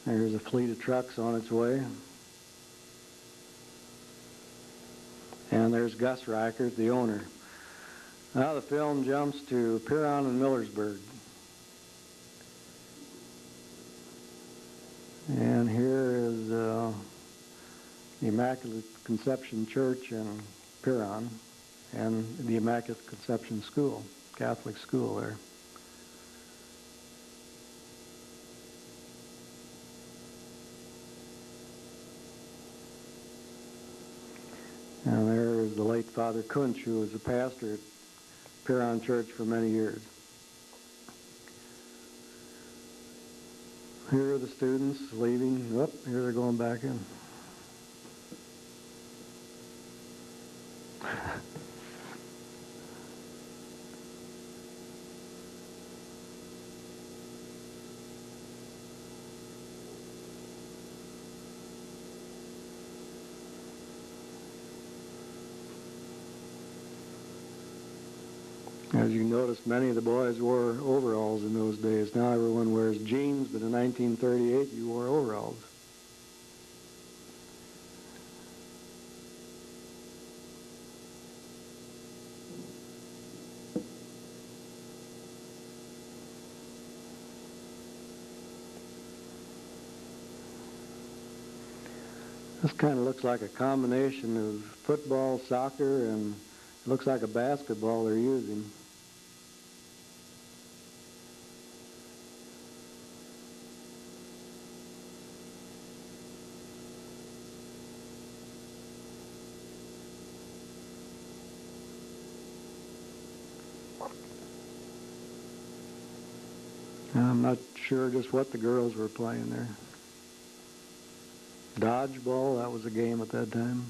There's a fleet of trucks on its way. And there's Gus Reichert, the owner. Now the film jumps to Piron and Millersburg. And here is the Immaculate Conception Church in Piron and the Immaculate Conception School, Catholic school there. And there is the late Father Kunch, who was a pastor at Piron Church for many years. Here are the students leaving. Whoop, here they're going back in. As you notice, many of the boys wore overalls in those days. Now everyone wears jeans, but in 1938 you wore overalls. This kind of looks like a combination of football, soccer, and it looks like a basketball they're using. I'm not sure just what the girls were playing there. Dodgeball, that was a game at that time.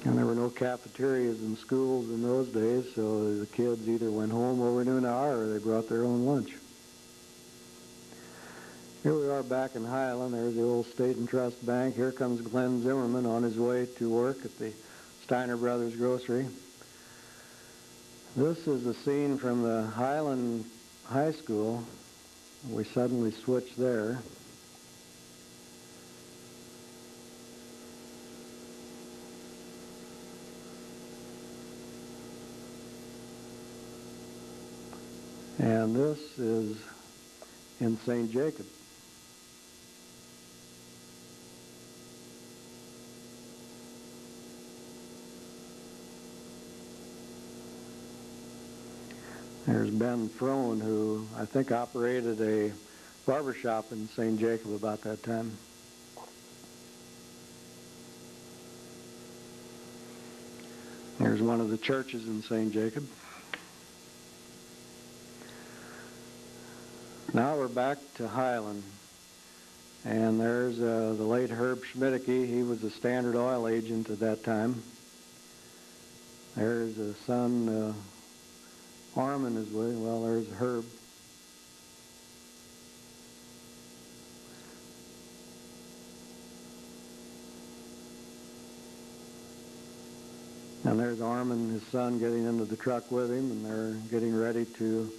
And there were no cafeterias in schools in those days, so the kids either went home over noon hour or they brought their own lunch. Here we are back in Highland. There's the old State and Trust Bank. Here comes Glenn Zimmerman on his way to work at the Steiner Brothers Grocery. This is a scene from the Highland High School. We suddenly switch there. And this is in St. Jacob. There's Ben Frone, who I think operated a barber shop in St. Jacob about that time. There's one of the churches in St. Jacob. Now we're back to Highland, and there's the late Herb Schmidtke. He was a Standard Oil agent at that time. There's a son, Armin is with, well, there's Herb. And there's Armin, his son, getting into the truck with him, and they're getting ready to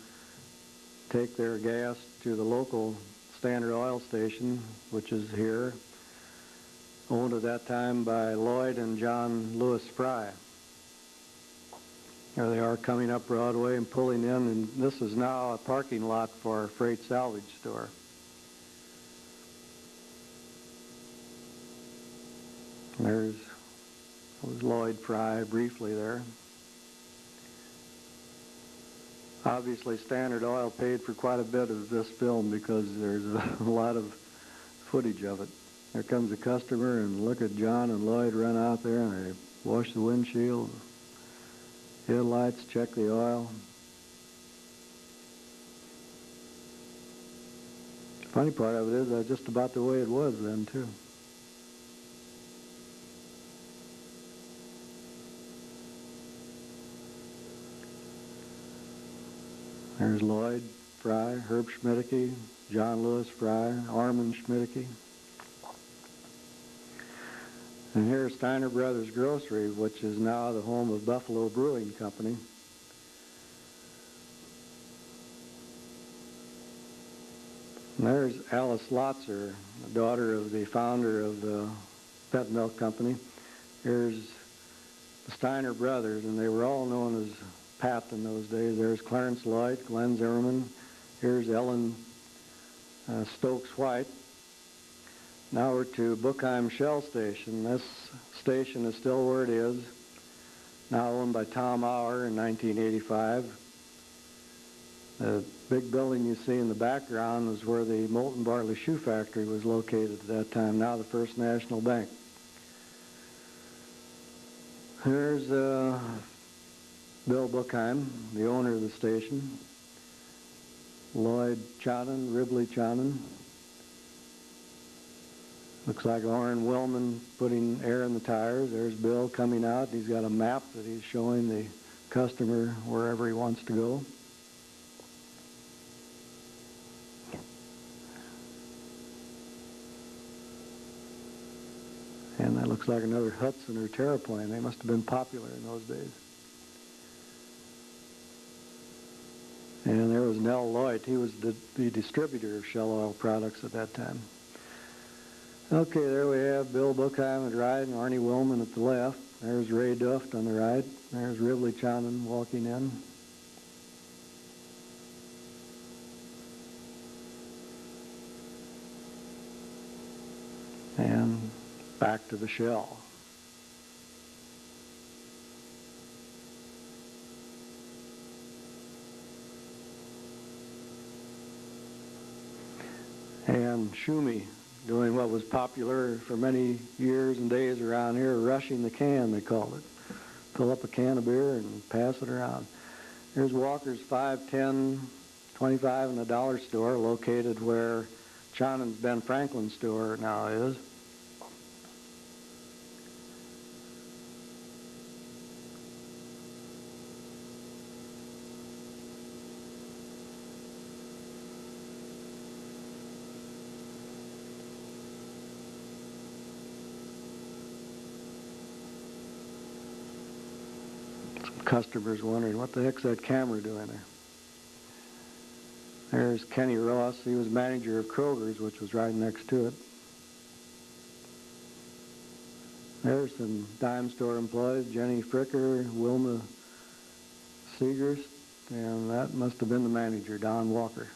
take their gas to the local Standard Oil station, which is here, owned at that time by Lloyd and John Lewis Fry. There they are coming up Broadway and pulling in, and this is now a parking lot for a freight salvage store. There's Lloyd Fry briefly there. Obviously, Standard Oil paid for quite a bit of this film because there's a lot of footage of it. There comes a customer, and look at John and Lloyd run out there, and they wash the windshield, headlights, check the oil. The funny part of it is that's just about the way it was then, too. There's Lloyd Fry, Herb Schmidtke, John Lewis Fry, Armin Schmidtke. And here's Steiner Brothers Grocery, which is now the home of Buffalo Brewing Company. And there's Alice Lotzer, the daughter of the founder of the Pet Milk Company. Here's the Steiner Brothers, and they were all known as Pat in those days. There's Clarence Lloyd, Glenn Zimmerman. Here's Ellen Stokes White. Now we're to Bookheim Shell Station. This station is still where it is, now owned by Tom Auer in 1985. The big building you see in the background was where the Molten Barley Shoe Factory was located at that time, now the First National Bank. Here's Bill Bookheim, the owner of the station. Lloyd Chonin, Ribley Chonin. Looks like Orrin Willman putting air in the tires. There's Bill coming out. He's got a map that he's showing the customer wherever he wants to go. And that looks like another Hudson or Terraplane. They must have been popular in those days. And there was Nell Lloyd. He was the distributor of Shell Oil products at that time. Okay, there we have Bill Bookheim at the right and Arnie Willman at the left. There's Ray Duft on the right. There's Ribley Chonin walking in. And back to the Shell. And Schumi doing what was popular for many years and days around here, rushing the can, they called it. Fill up a can of beer and pass it around. Here's Walker's 5, 10, 25 and a dollar store, located where Chonin's Ben Franklin store now is. Customers wondering, what the heck's that camera doing there? There's Kenny Ross. He was manager of Kroger's, which was right next to it. There's some dime store employees, Jenny Fricker, Wilma Seegers, and that must have been the manager, Don Walker.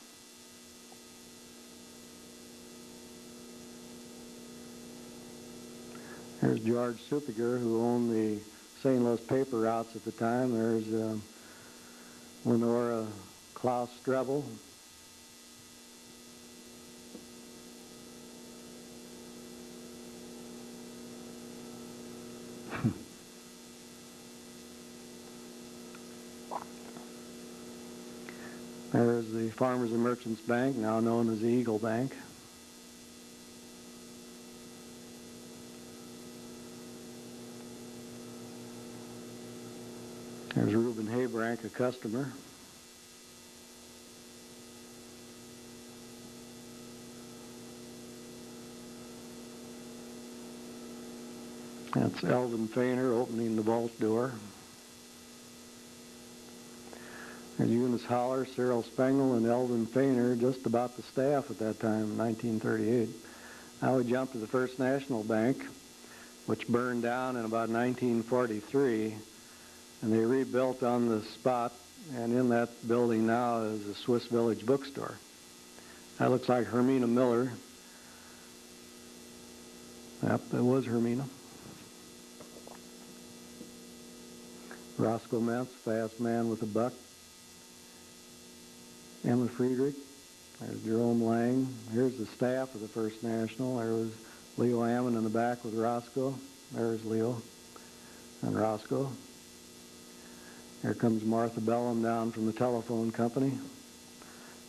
There's George Supiger, who owned the St. Louis paper routes at the time. There's Lenora Klaus Strebel. There's the Farmers and Merchants Bank, now known as the Eagle Bank. There's Reuben Haybrank, a customer. That's Eldon Fainer opening the vault door. There's Eunice Holler, Cyril Spengel, and Eldon Fainer, just about the staff at that time, in 1938. Now we jump to the First National Bank, which burned down in about 1943, and they rebuilt on the spot, and in that building now is a Swiss Village bookstore. That looks like Hermina Miller. Yep, it was Hermina. Roscoe Mentz, fast man with a buck. Emma Friedrich. There's Jerome Lang. Here's the staff of the First National. There was Leo Ammon in the back with Roscoe. There's Leo and Roscoe. Here comes Martha Bellum down from the telephone company.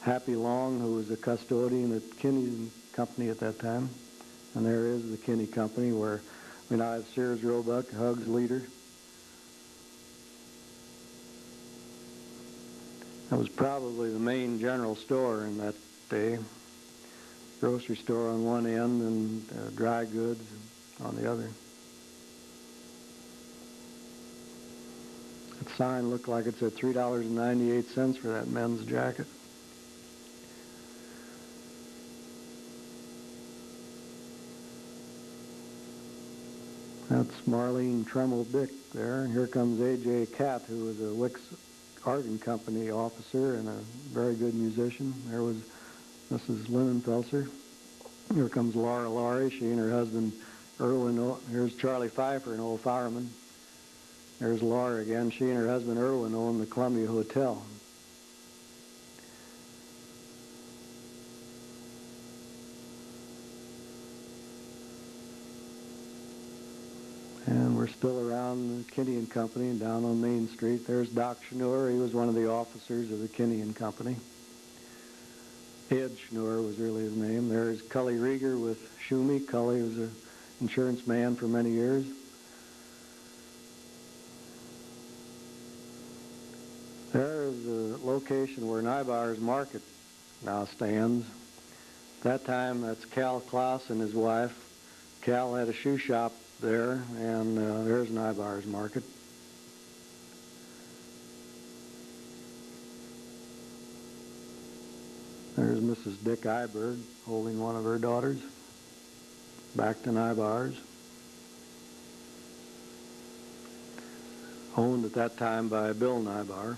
Happy Long, who was a custodian at Kinney Company at that time. And there is the Kinney Company, where we now have Sears Roebuck, Hugs Leader. That was probably the main general store in that day. Grocery store on one end and dry goods on the other. That sign looked like it said $3.98 for that men's jacket. That's Marlene Tremmel Dick there. And here comes A.J. Catt, who was a Wicks Organ Company officer and a very good musician. There was Mrs. Linenfelser. Here comes Laura Laurie, she and her husband Irwin. Here's Charlie Pfeiffer, an old fireman. There's Laura again. She and her husband Irwin owned the Columbia Hotel. And we're still around the Kinney and Company down on Main Street. There's Doc Schnur. He was one of the officers of the Kinney and Company. Ed Schnur was really his name. There's Cully Rieger with Schumi. Cully was an insurance man for many years. There's the location where Nybar's Market now stands. At that time, that's Cal Klaus and his wife. Cal had a shoe shop there, and there's Nybar's Market. There's Mrs. Dick Iberg holding one of her daughters. Back to Nybar's. Owned at that time by Bill Nybar.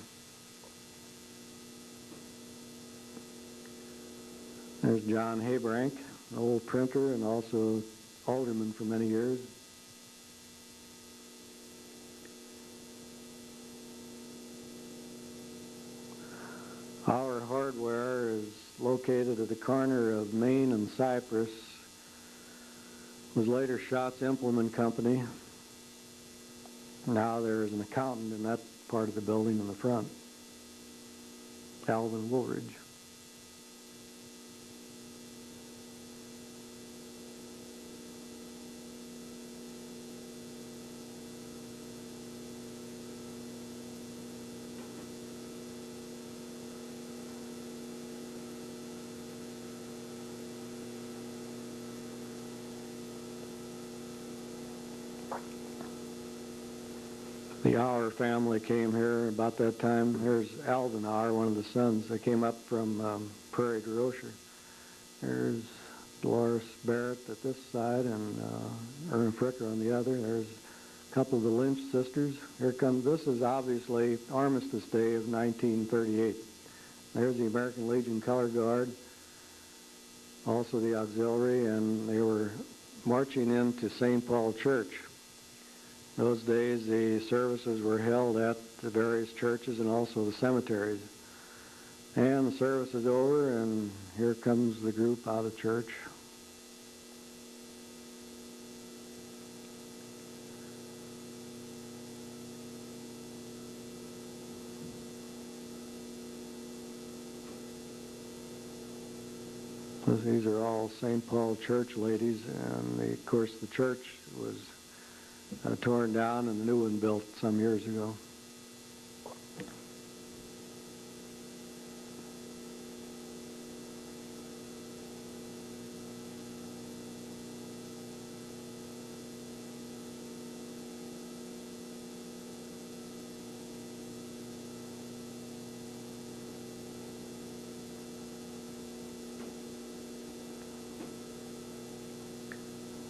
There's John Haybrank, an old printer and also alderman for many years. Our Hardware is located at the corner of Main and Cypress. Was later Schatz Implement Company. Now there is an accountant in that part of the building in the front, Alvin Woolridge. The Auer family came here about that time. Here's Alvin Auer, one of the sons. They came up from Prairie du Rocher. There's Dolores Barrett at this side and Erna Fricker on the other. There's a couple of the Lynch sisters. Here comes, this is obviously Armistice Day of 1938. There's the American Legion Color Guard, also the auxiliary, and they were marching into St. Paul Church. Those days the services were held at the various churches and also the cemeteries. And the service is over, and here comes the group out of church. These are all St. Paul Church ladies, and of course the church was torn down and a new one built some years ago.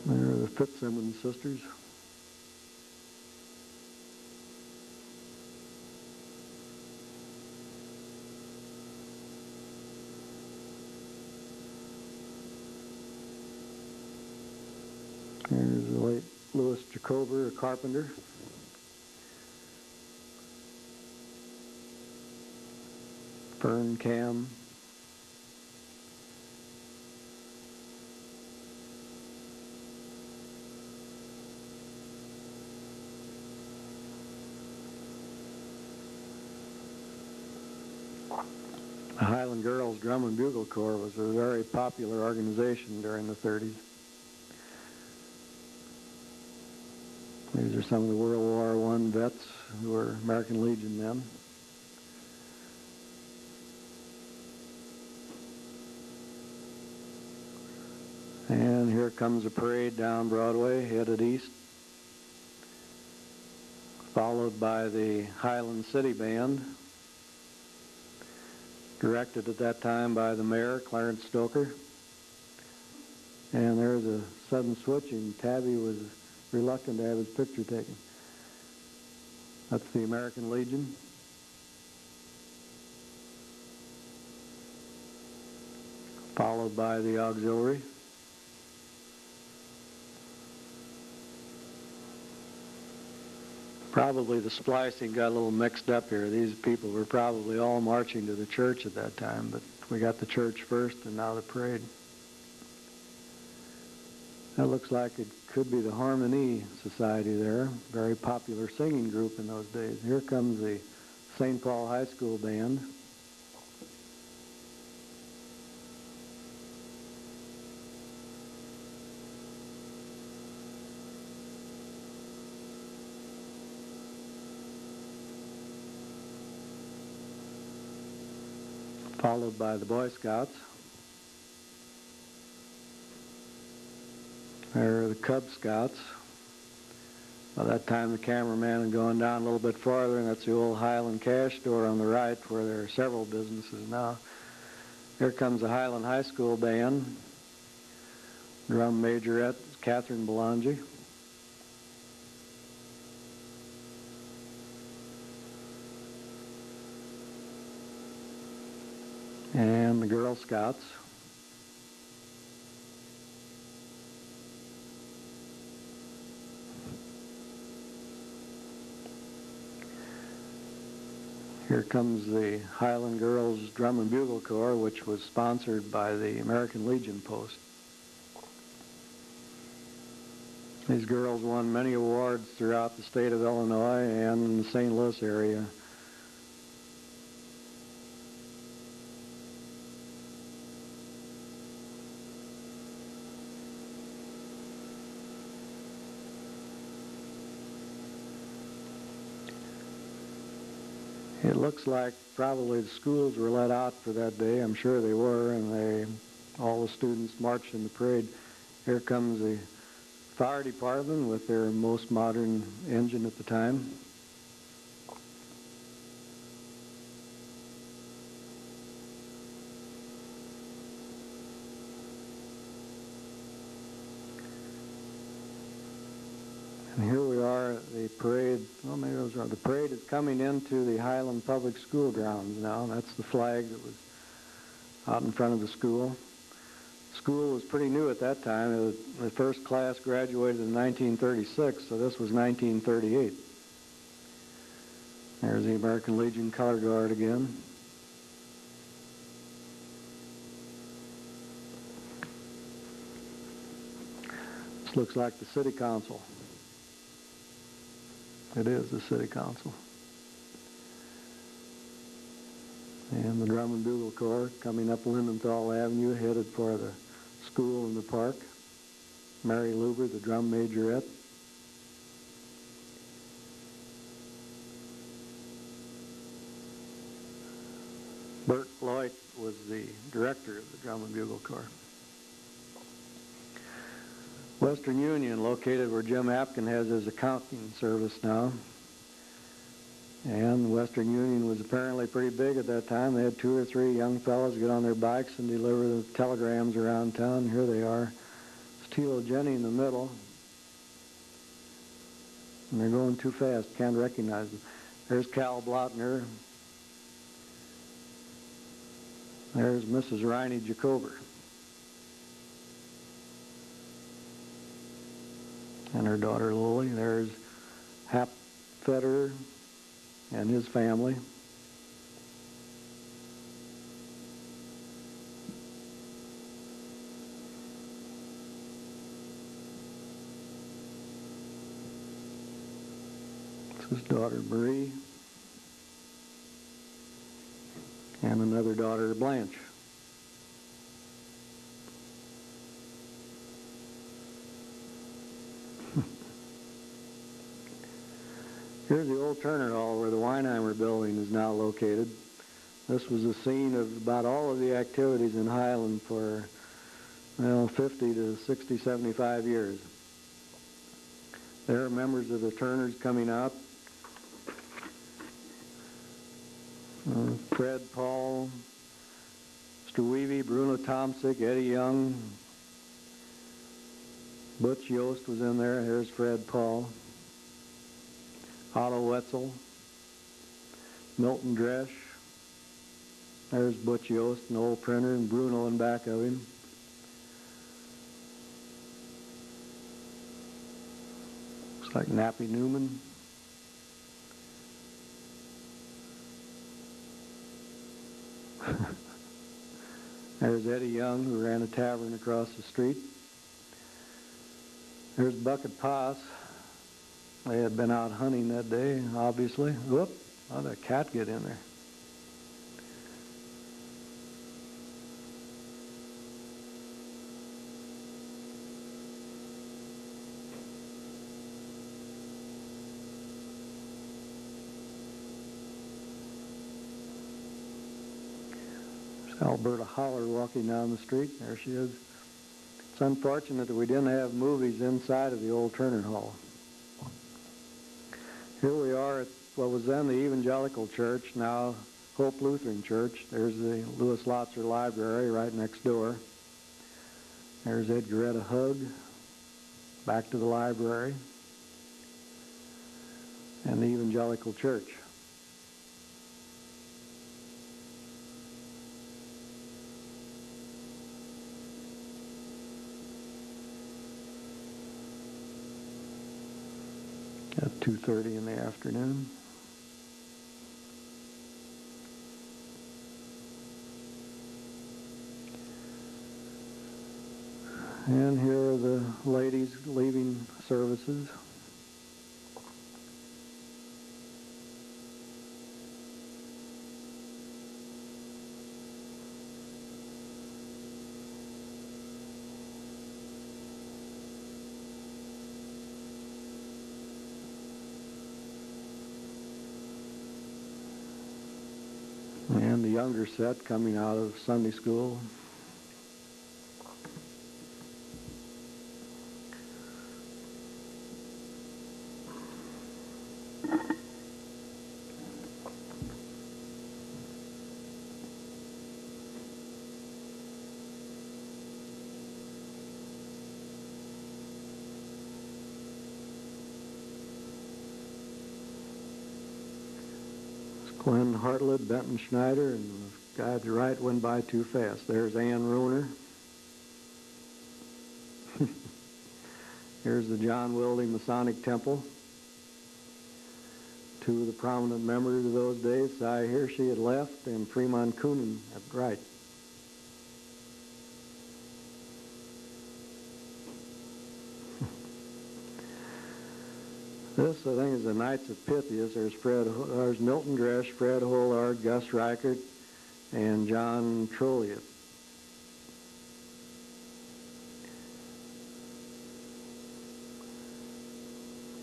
There are the Fitzsimmons sisters. There's the late Louis Jacober, a carpenter. Fern Cam. The Highland Girls Drum and Bugle Corps was a very popular organization during the 30s. These are some of the World War I vets who were American Legion men. And here comes a parade down Broadway, headed east, followed by the Highland City Band, directed at that time by the mayor, Clarence Stoker. And there's a sudden switching. Tabby was reluctant to have his picture taken. That's the American Legion. Followed by the auxiliary. Probably the splicing got a little mixed up here. These people were probably all marching to the church at that time, but we got the church first and now the parade. That looks like it could be the Harmony Society there, very popular singing group in those days. Here comes the St. Paul High School Band. Followed by the Boy Scouts. There are the Cub Scouts. By that time the cameraman had gone down a little bit farther, and that's the old Highland Cash store on the right where there are several businesses now. Here comes the Highland High School Band. Drum majorette, Catherine Belangi. And the Girl Scouts. Here comes the Highland Girls Drum and Bugle Corps, which was sponsored by the American Legion Post. These girls won many awards throughout the state of Illinois and in the St. Louis area. It looks like probably the schools were let out for that day. I'm sure they were, and all the students marched in the parade. Here comes the fire department with their most modern engine at the time. And here we are at the parade. Well, maybe it was wrong. The parade is coming into the Highland Public School grounds now. That's the flag that was out in front of the school. School was pretty new at that time. The first class graduated in 1936, so this was 1938. There's the American Legion Color Guard again. This looks like the City Council. It is the City Council. And the Drum and Bugle Corps coming up Lindenthal Avenue, headed for the school in the park. Mary Luber, the drum majorette. Bert Lloyd was the director of the Drum and Bugle Corps. Western Union, located where Jim Apkin has his accounting service now. And Western Union was apparently pretty big at that time. They had 2 or 3 young fellows get on their bikes and deliver the telegrams around town. Here they are. It's Tilo Jenny in the middle. And they're going too fast. Can't recognize them. There's Cal Blotner. There's Mrs. Riney Jacober. And her daughter Lily. There's Hap Federer and his family. It's his daughter Marie and another daughter Blanche. Here's the old Turner Hall where the Weinheimer building is now located. This was the scene of about all of the activities in Highland for, well, 50 to 60, 75 years. There are members of the Turners coming out. Fred Paul, Mr. Weavy, Bruno Tomsick, Eddie Young, Butch Yost was in there. Here's Fred Paul. Otto Wetzel, Milton Dresch. There's Butch Yost, an old printer, and Bruno in back of him. Looks like Nappy Newman. There's Eddie Young, who ran a tavern across the street. There's Bucket Poss. They had been out hunting that day, obviously. Whoop, how'd that cat get in there? There's Alberta Holler walking down the street. There she is. It's unfortunate that we didn't have movies inside of the old Turner Hall. Here we are at what was then the Evangelical Church, now Hope Lutheran Church. There's the Lewis Lotzer Library right next door. There's Edgaretta Hug, back to the library, and the Evangelical Church. At 2:30 in the afternoon. And here are the ladies leaving services. And the younger set coming out of Sunday school. Glenn Hartlett, Benton Schneider, and the guy at the right went by too fast. There's Ann Roner. Here's the John Wilde Masonic Temple. Two of the prominent members of those days, Cy Hershey at left and Fremont Coonan at right. This, I think, is the Knights of Pythias. There's Milton Dresch, Fred Hollard, Gus Reichert, and John Trolliott.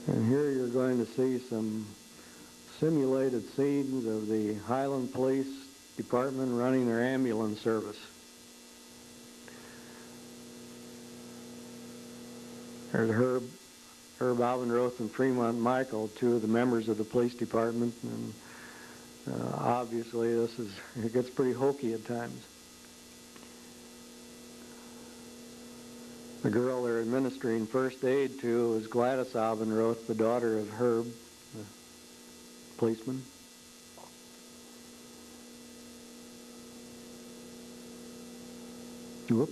And here you're going to see some simulated scenes of the Highland Police Department running their ambulance service. There's Herb Abendroth and Fremont Michael, two of the members of the police department, and obviously it gets pretty hokey at times. The girl they're administering first aid to is Gladys Abendroth, the daughter of Herb, the policeman. Whoop.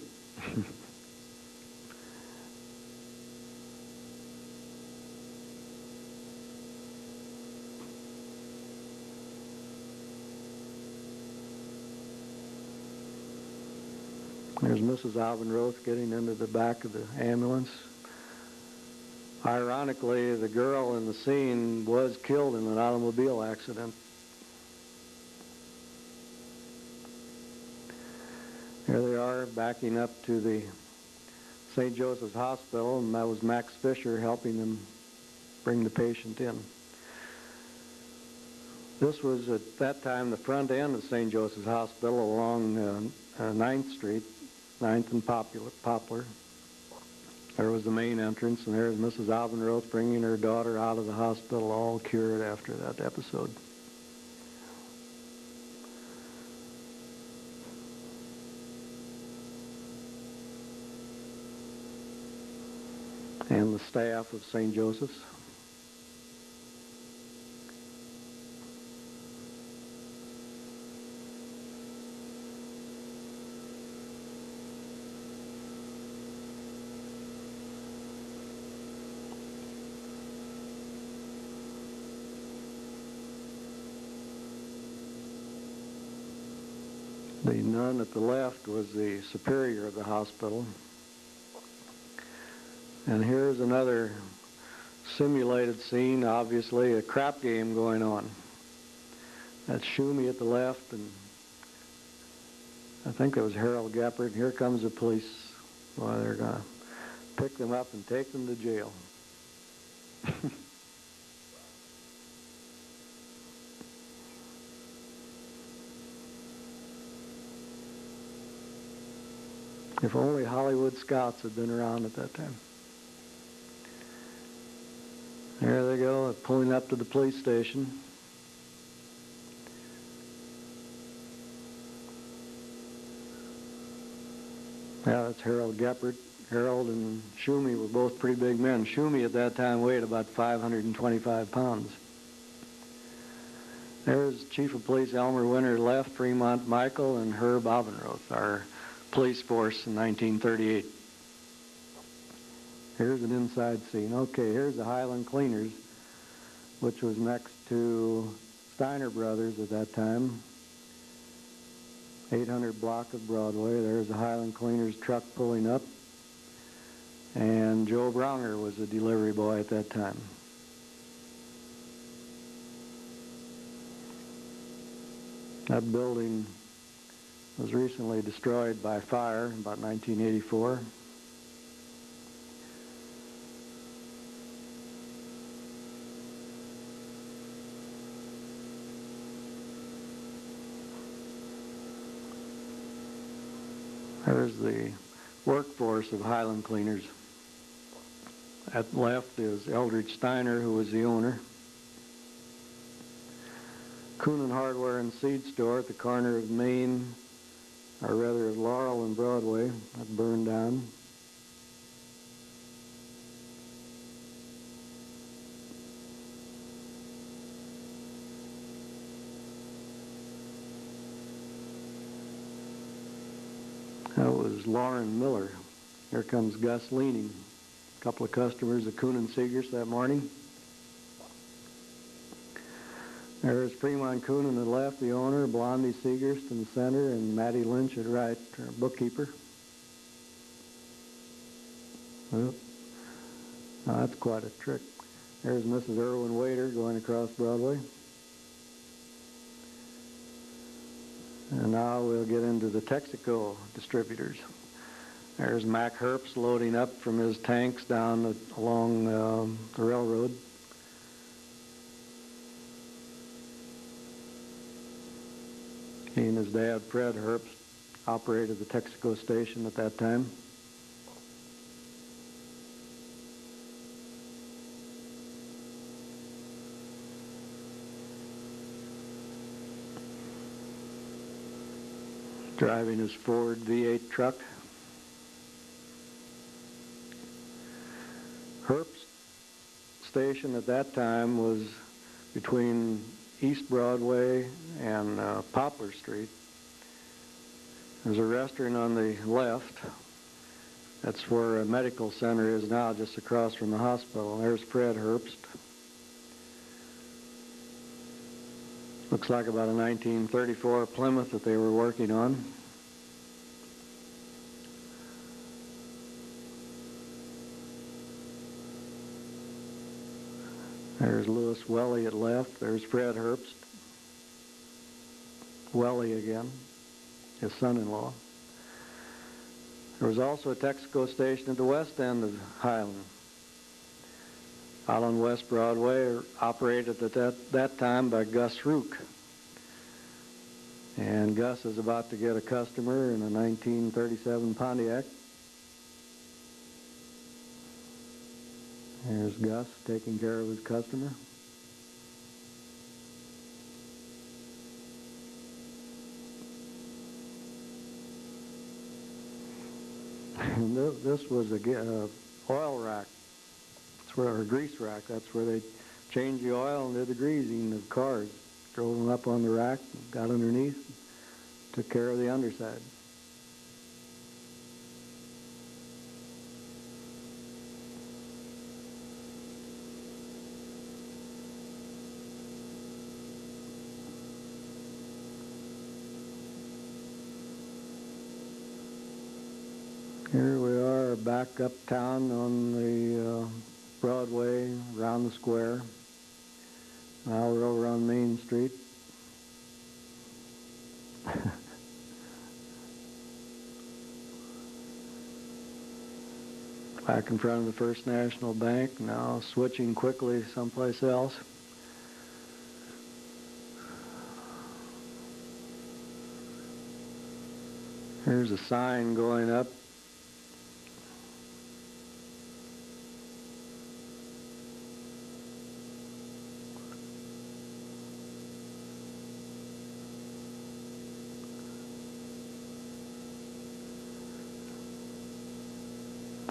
There's Mrs. Abendroth getting into the back of the ambulance. Ironically, the girl in the scene was killed in an automobile accident. Here they are backing up to the St. Joseph's Hospital, and that was Max Fisher helping them bring the patient in. This was at that time the front end of St. Joseph's Hospital along 9th Street, 9th and Poplar. There was the main entrance, and there's Mrs. Abendroth bringing her daughter out of the hospital, all cured after that episode. And the staff of St. Joseph's. The nun at the left was the superior of the hospital. And here's another simulated scene, obviously a crap game going on. That's Schumi at the left, and I think that was Harold Geppert. Here comes the police. Well, they're going to pick them up and take them to jail. If only Hollywood Scouts had been around at that time. There they go, pulling up to the police station. Yeah, that's Harold Geppert. Harold and Schumi were both pretty big men. Schumi at that time weighed about 525 pounds. There's Chief of Police Elmer Winter left, Fremont Michael, and Herb Abendroth, our police force in 1938. Here's an inside scene. Okay, here's the Highland Cleaners, which was next to Steiner Brothers at that time. 800 block of Broadway. There's the Highland Cleaners truck pulling up. And Joe Bronger was the delivery boy at that time. That building was recently destroyed by fire in about 1984. There's the workforce of Highland Cleaners. At the left is Eldridge Steiner, who was the owner. Coonan Hardware and Seed Store at the corner of Main, or rather Laurel and Broadway, that burned down. was Lauren Miller. Here comes Gus Leaning. A couple of customers of Kuhn and Seegers that morning. There's Fremont Kuhn on the left, the owner, Blondie Seegers in the center, and Mattie Lynch at right, our bookkeeper. Well, now that's quite a trick. There's Mrs. Irwin Waiter going across Broadway. And now we'll get into the Texaco distributors. There's Mac Herbst loading up from his tanks down along the railroad. He and his dad, Fred Herbst, operated the Texaco station at that time. Driving his Ford V8 truck. Herbst's station at that time was between East Broadway and Poplar Street. There's a restaurant on the left. That's where a medical center is now, just across from the hospital. There's Fred Herbst. Looks like about a 1934 Plymouth that they were working on. There's Lewis Welly at left. There's Fred Herbst. Welly again, his son-in-law. There was also a Texaco station at the west end of Highland. Out on West Broadway, operated at that time by Gus Rook. And Gus is about to get a customer in a 1937 Pontiac. There's Gus taking care of his customer. And this was a oil rack. Or a grease rack. That's where they changed the oil and did the greasing of cars. Drove them up on the rack, got underneath, took care of the underside. Here we are back uptown on the Broadway, around the square. Now we're over on Main Street. Back in front of the First National Bank, now switching quickly someplace else. Here's a sign going up.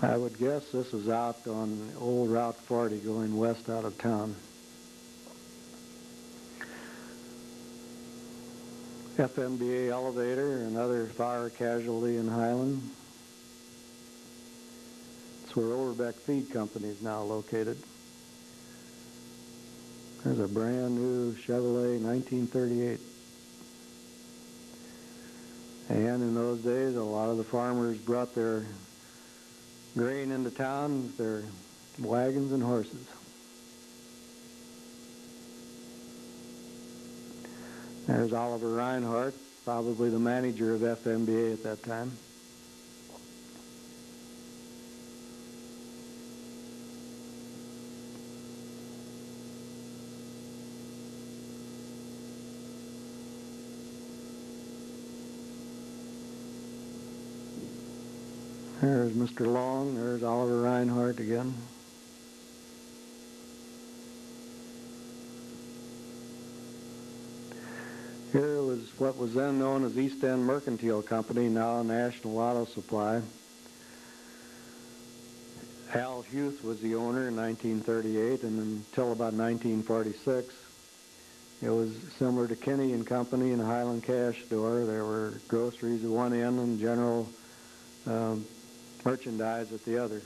I would guess this was out on old Route 40 going west out of town. FMBA elevator, another fire casualty in Highland. It's where Overbeck Feed Company is now located. There's a brand new Chevrolet 1938. And in those days, a lot of the farmers brought their grain into town with their wagons and horses. There's Oliver Reinhardt, probably the manager of FMBA at that time. There's Mr. Long. There's Oliver Reinhardt again. Here was what was then known as East End Mercantile Company, now National Auto Supply. Al Huth was the owner in 1938, and until about 1946, it was similar to Kinney and Company and Highland Cash Store. There were groceries at one end and general merchandise at the other.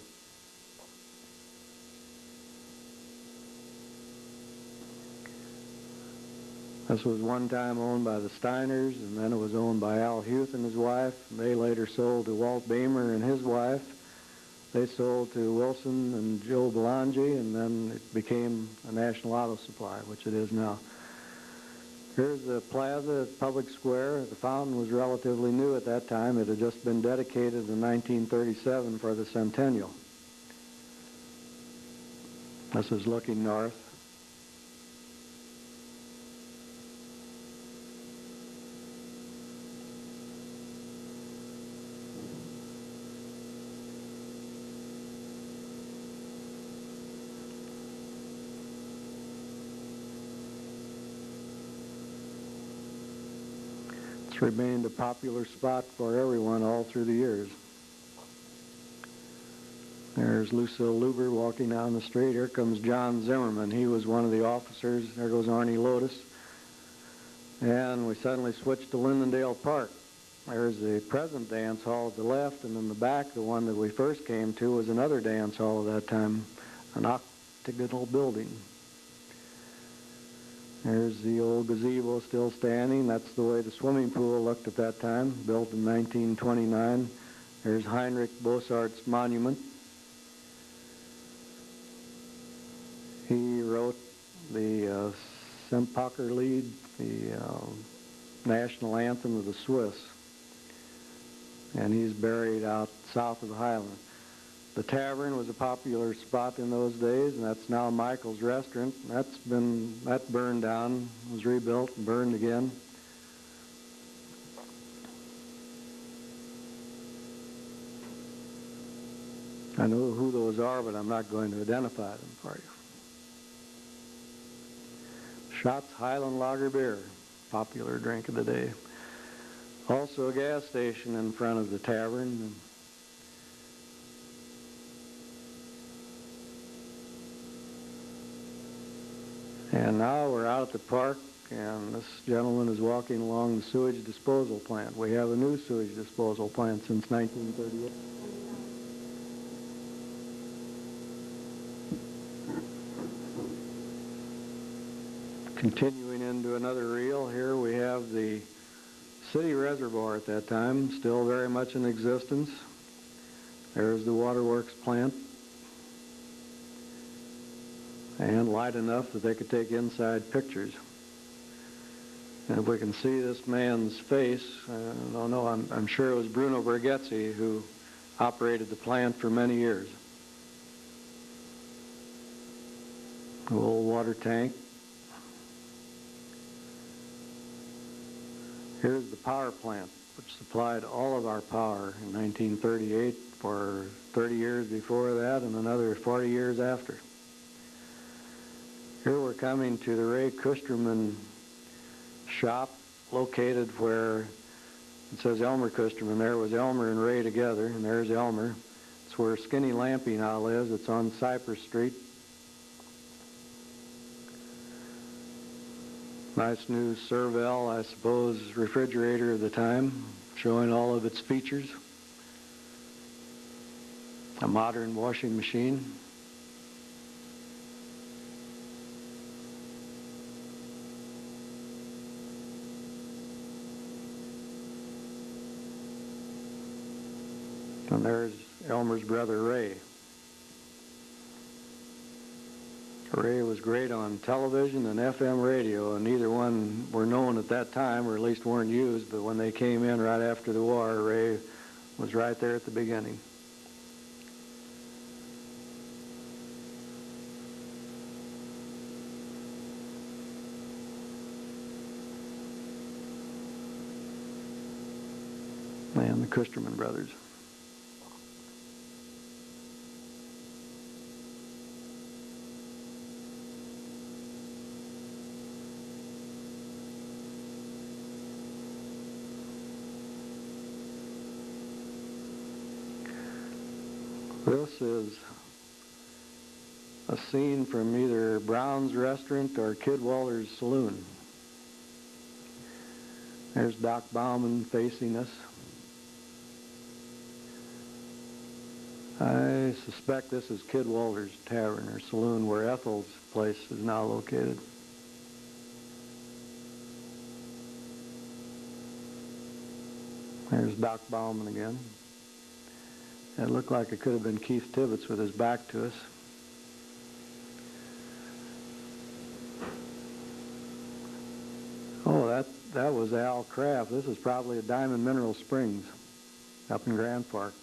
This was one time owned by the Steiners, and then it was owned by Al Huth and his wife. They later sold to Walt Bamer and his wife. They sold to Wilson and Joe Belangi, and then it became a National Auto Supply, which it is now. Here's the plaza at Public Square. The fountain was relatively new at that time. It had just been dedicated in 1937 for the Centennial. This is looking north. It's remained a popular spot for everyone all through the years. There's Lucille Luber walking down the street. Here comes John Zimmerman. He was one of the officers. There goes Arnie Lotus. And we suddenly switched to Lindendale Park. There's the present dance hall at the left, and in the back, the one that we first came to was another dance hall at that time, an octagonal building. There's the old gazebo still standing. That's the way the swimming pool looked at that time, built in 1929. There's Heinrich Bossart's monument. He wrote the Semperlied, the national anthem of the Swiss. And he's buried out south of Highland. The tavern was a popular spot in those days, and that's now Michael's Restaurant. That burned down, was rebuilt and burned again. I know who those are, but I'm not going to identify them for you. Schatz Highland Lager beer, popular drink of the day. Also a gas station in front of the tavern. And now we're out at the park, and this gentleman is walking along the sewage disposal plant. We have a new sewage disposal plant since 1938. Continuing into another reel, here we have the city reservoir at that time, still very much in existence. There's the waterworks plant. And light enough that they could take inside pictures. And if we can see this man's face, I don't know, I'm sure it was Bruno Bergezzi who operated the plant for many years. The old water tank. Here's the power plant, which supplied all of our power in 1938 for 30 years before that and another 40 years after. Here we're coming to the Ray Kusterman shop, located where it says Elmer Kusterman. There was Elmer and Ray together, and there's Elmer. It's where Skinny Lampy now lives. It's on Cypress Street. Nice new Serval, I suppose, refrigerator of the time, showing all of its features. A modern washing machine. And there's Elmer's brother, Ray. Ray was great on television and FM radio, and neither one were known at that time, or at least weren't used, but when they came in right after the war, Ray was right there at the beginning. And the Kusterman brothers. This is a scene from either Brown's Restaurant or Kid Waller's Saloon. There's Doc Bauman facing us. I suspect this is Kid Walter's Tavern or Saloon, where Ethel's place is now located. There's Doc Bauman again. It looked like it could have been Keith Tibbets with his back to us. Oh, that was Al Kraft. This is probably at Diamond Mineral Springs up in Grand Park.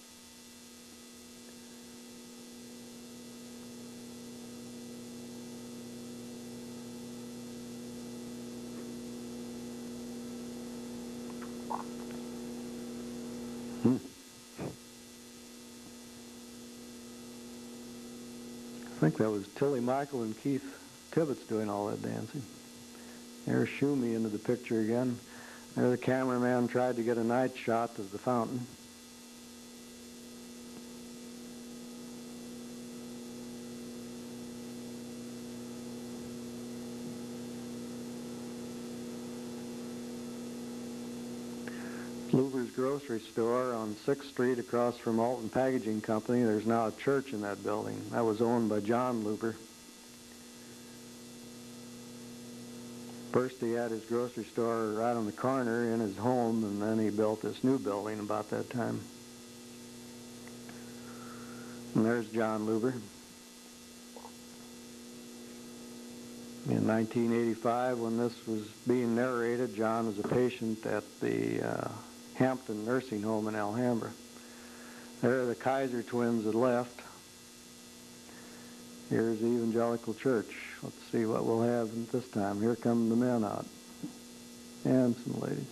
I think that was Tilly Michael and Keith Tibbets doing all that dancing. There's Shumi into the picture again. There the cameraman tried to get a night shot of the fountain. Luber's grocery store on 6th Street across from Alton Packaging Company. There's now a church in that building. That was owned by John Luber. First he had his grocery store right on the corner in his home, and then he built this new building about that time. And there's John Luber. In 1985, when this was being narrated, John was a patient at the Hampton Nursing Home in Alhambra. There the Kaiser twins had left. Here's the Evangelical Church. Let's see what we'll have this time. Here come the men out. And some ladies.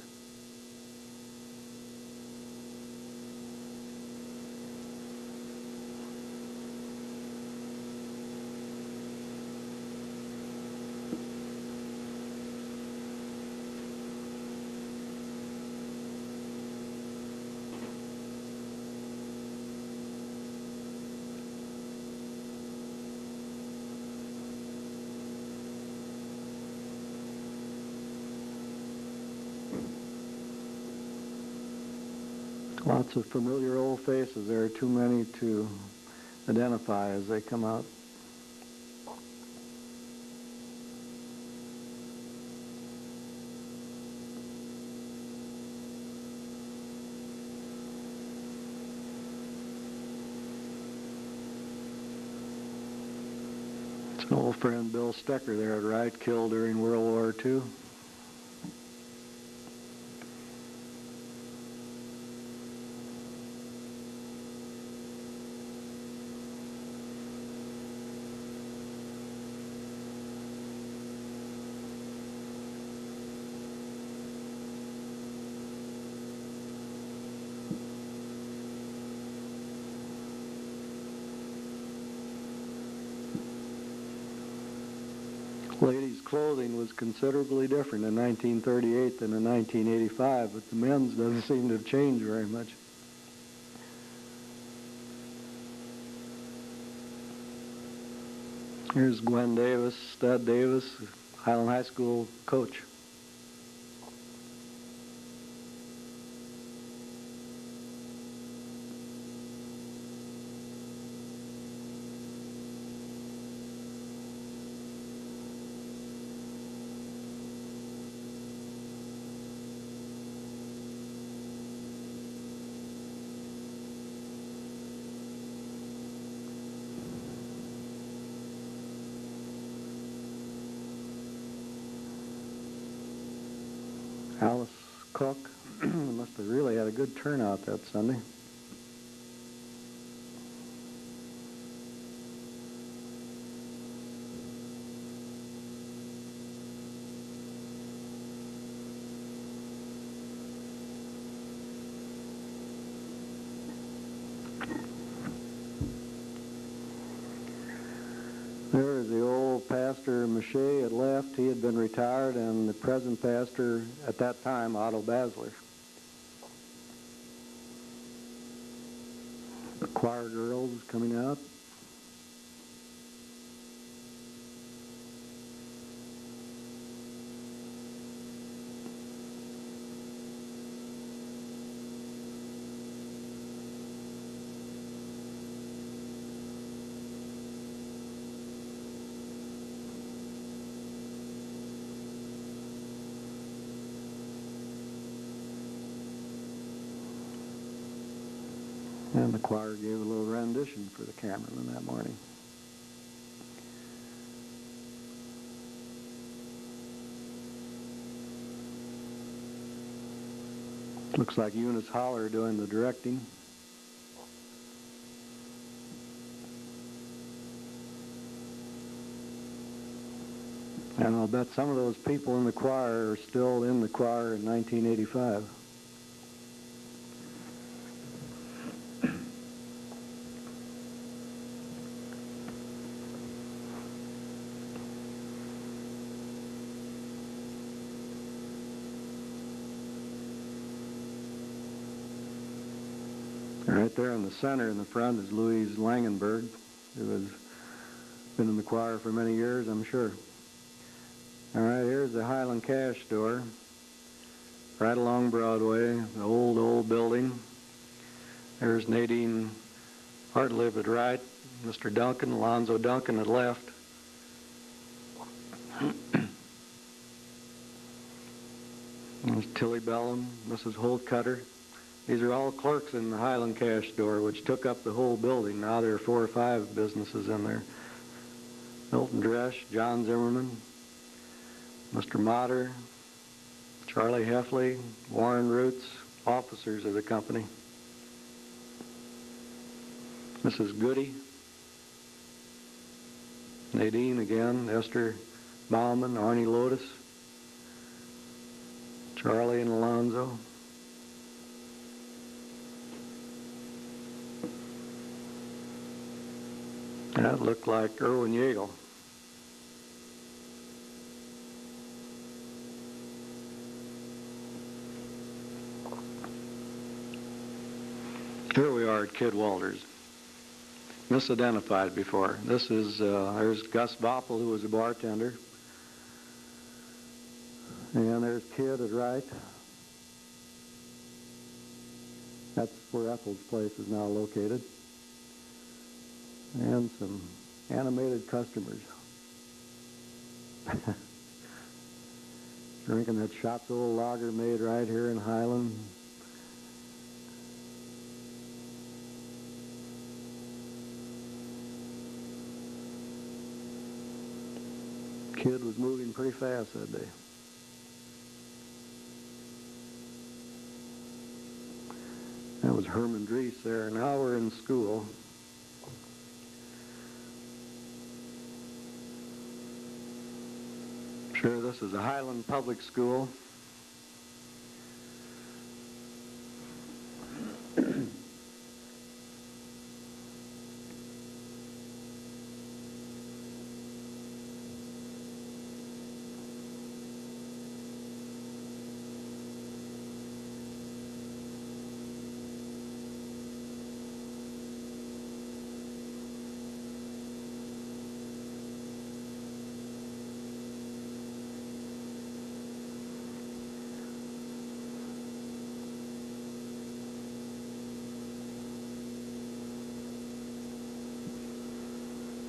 Lots of familiar old faces. There are too many to identify as they come out. It's an old friend, Bill Stecker, there at Wright, killed during World War II. Ladies' clothing was considerably different in 1938 than in 1985, but the men's doesn't seem to have changed very much. Here's Gwen Davis, Stud Davis, Highland High School coach. Alice Cook must have really had a good turnout that Sunday. There is the old pastor, Mache, had left. He had been retired, and the present pastor at that time, Otto Basler. The choir girls coming out. And the choir gave a little rendition for the cameraman that morning. Looks like Eunice Holler doing the directing. And I'll bet some of those people in the choir are still in the choir in 1985. Right there in the center in the front is Louise Langenberg, who has been in the choir for many years, I'm sure. All right, here's the Highland Cash Store, right along Broadway, the old building. There's Nadine Hartlib at right, Mr. Duncan, Alonzo Duncan at left. There's Tilly Bellum, Mrs. Holt Cutter. These are all clerks in the Highland Cash Store, which took up the whole building. Now there are 4 or 5 businesses in there. Milton Dresch, John Zimmerman, Mr. Motter, Charlie Heffley, Warren Roots, officers of the company. Mrs. Goody, Nadine again, Esther Bauman, Arnie Lotus, Charlie and Alonzo. That looked like Irwin Yeagle. Here we are at Kid Walters. Misidentified before. This is, there's Gus Boppel, who was a bartender. And there's Kid at right. That's where Ethel's place is now located. And some animated customers. Drinking that Schatz old lager made right here in Highland. Kid was moving pretty fast that day. That was Herman Dries there. Now we're in school. Sure, this is a Highland public school.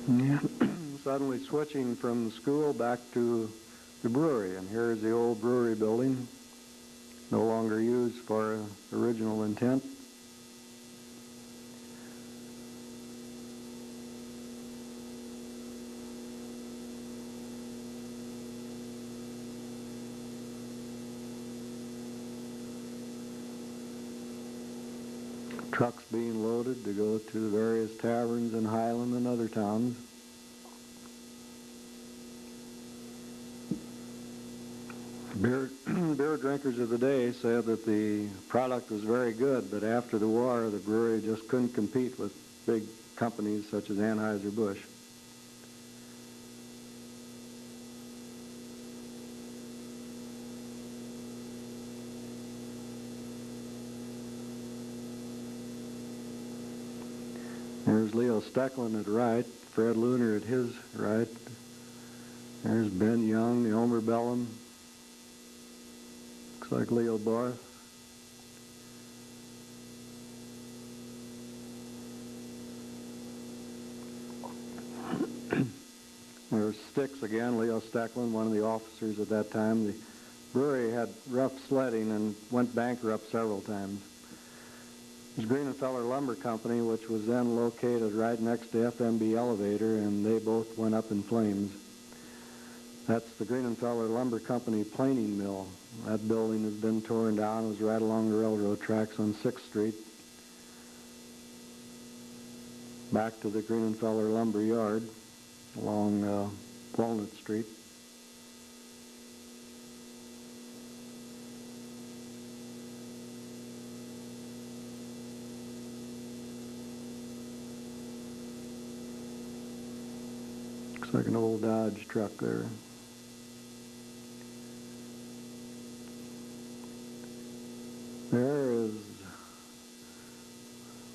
Yeah, suddenly switching from the school back to the brewery, and here's the old brewery building, no longer used for original intent. Trucks being loaded to go to the various taverns in Highland and other towns. Beer drinkers of the day said that the product was very good, but after the war, the brewery just couldn't compete with big companies such as Anheuser-Busch. There's Leo Stecklin at right, Fred Luner at his right. There's Ben Young, the Omer Bellum. Looks like Leo Barth. There's Sticks again, Leo Stecklin, one of the officers at that time. The brewery had rough sledding and went bankrupt several times. There's Greenenfeller Lumber Company, which was then located right next to FMB Elevator, and they both went up in flames. That's the Greenenfeller Lumber Company planing mill. That building has been torn down. It was right along the railroad tracks on 6th Street. Back to the Greenenfeller Lumber Yard along Walnut Street. Looks like an old Dodge truck there. There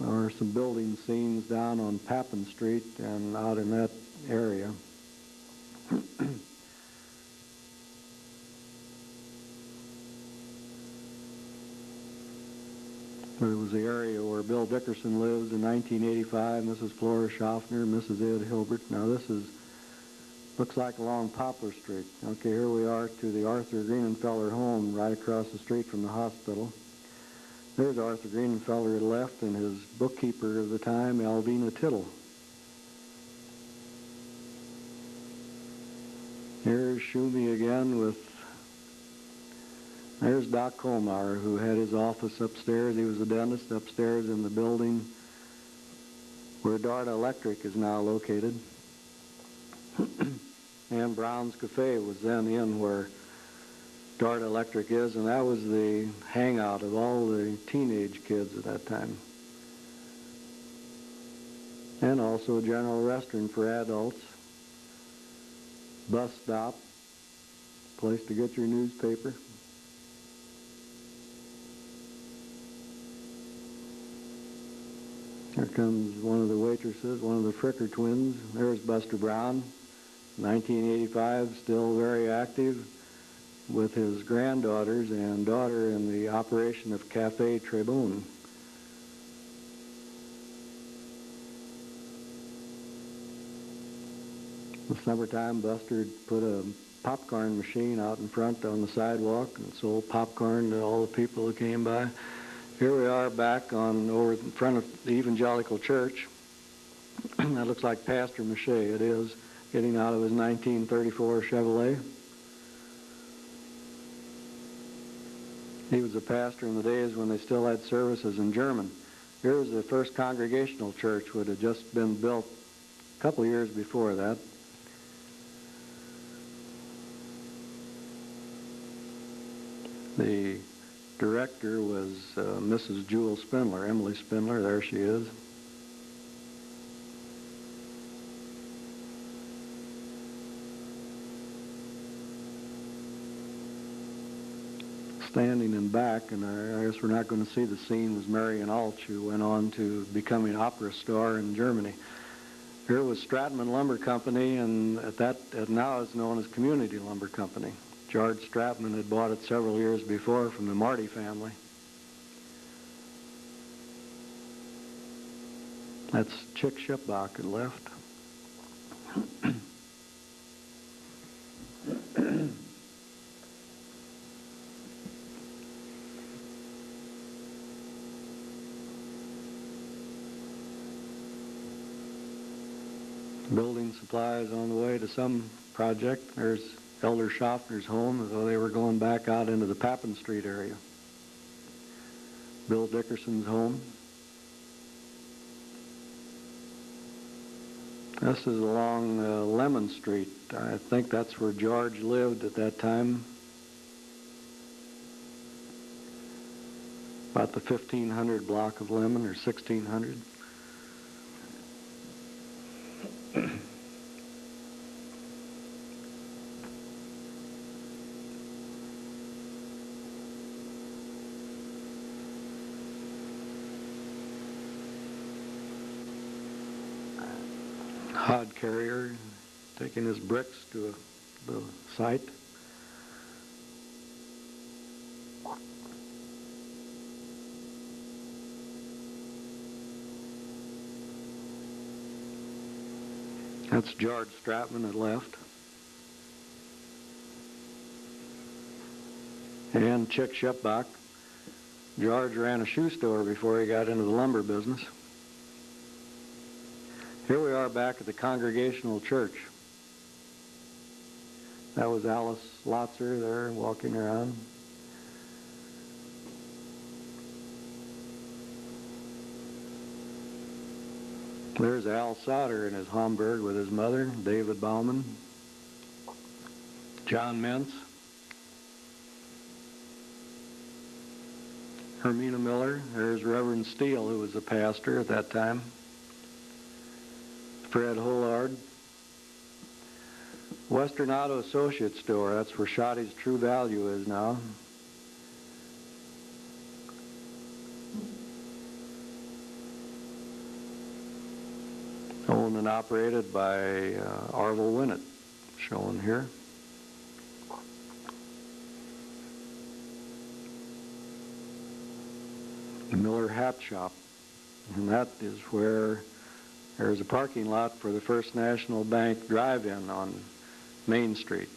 are some building scenes down on Papin Street and out in that area. There was the area where Bill Dickerson lives in 1985. Mrs. Flora Schaffner, Mrs. Ed Hilbert. Now this looks like along Poplar Street. Okay, here we are to the Arthur Greenenfeller home right across the street from the hospital. There's Arthur Greenenfeller at left and his bookkeeper of the time, Alvina Tittle. Here's Schumi again there's Doc Colmar, who had his office upstairs. He was a dentist upstairs in the building where Darda Electric is now located. And Brown's Cafe was then in where Darda Electric is, and that was the hangout of all the teenage kids at that time. And also a general restaurant for adults. Bus stop, place to get your newspaper. Here comes one of the waitresses, one of the Fricker twins. There's Buster Brown, 1985, still very active with his granddaughters and daughter in the operation of Cafe Tribune. In the summertime, Buster put a popcorn machine out in front on the sidewalk and sold popcorn to all the people who came by. Here we are back over in front of the Evangelical Church. That looks like Pastor Mache. It is, getting out of his 1934 Chevrolet. He was a pastor in the days when they still had services in German. Here's the first Congregational Church, which had just been built a couple of years before that. The director was Mrs. Jewel Spindler, Emily Spindler. There she is. Standing in back, and I guess we're not going to see the scene, was Marion Alch, who went on to becoming an opera star in Germany. Here was Stratman Lumber Company, and now it's known as Community Lumber Company. George Stratman had bought it several years before from the Marty family. That's Chick Shipbach had left. Building supplies on the way to some project. There's Elder Schaffner's home, as though they were going back out into the Papin Street area. Bill Dickerson's home. This is along Lemon Street. I think that's where George lived at that time. About the 1500 block of Lemon, or 1600. Hod carrier taking his bricks to the site. That's George Stratman that left. And Chick Shipbach. George ran a shoe store before he got into the lumber business. Here we are back at the Congregational Church. That was Alice Lotzer there walking around. There's Al Sauter in his Homburg with his mother, David Bauman, John Mintz, Hermina Miller. There's Reverend Steele, who was the pastor at that time. Fred Hollard. Western Auto Associates store, that's where Shoddy's True Value is now. Owned and operated by Arvil Winnett, shown here. The Miller Hat Shop, and that is where there's a parking lot for the First National Bank drive-in on Main Street.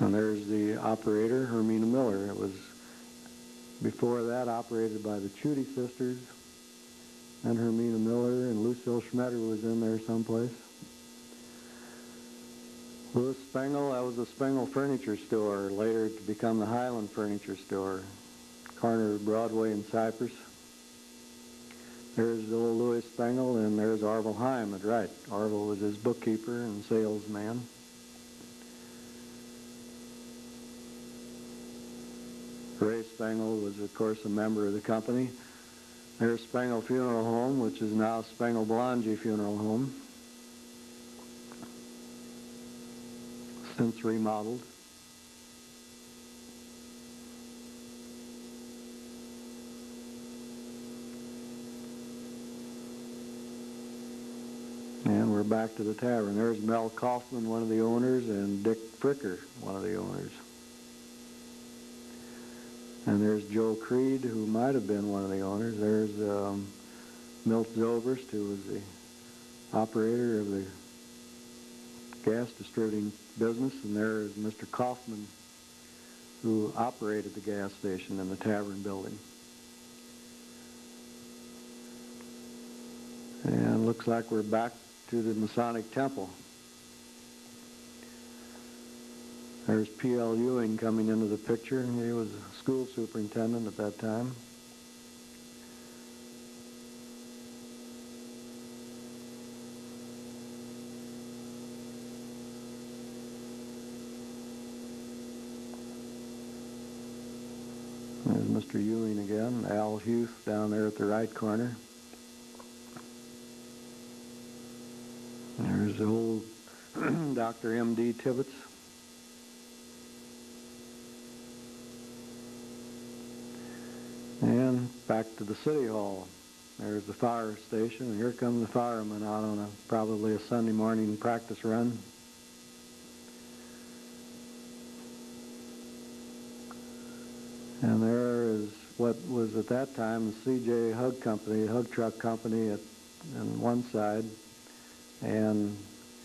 And there's the operator, Hermina Miller. It was before that operated by the Chudy sisters, and Hermina Miller, and Lucille Schmetter was in there someplace. Louis Spengel, that was the Spengel Furniture Store, later to become the Highland Furniture Store, corner of Broadway and Cypress. There's the old Louis Spengel, and there's Arvil Heim at right. Arvil was his bookkeeper and salesman. Ray Spengel was, of course, a member of the company. There's Spengel Funeral Home, which is now Spengel Belangi Funeral Home, since remodeled. And we're back to the tavern. There's Mel Kaufman, one of the owners, and Dick Fricker, one of the owners. And there's Joe Creed, who might have been one of the owners. There's Milt Zobrist, who was the operator of the gas distributing business. And there is Mr. Kaufman, who operated the gas station in the tavern building. And looks like we're back to the Masonic Temple. There's P.L. Ewing coming into the picture. He was a school superintendent at that time. There's Mr. Ewing again, Al Huth down there at the right corner. There's the old Dr. M.D. Tibbetts. And back to the City Hall. There's the fire station, and here come the firemen out on probably a Sunday morning practice run. And there is what was at that time the C.J. Hug Company, Hug Truck Company on one side, and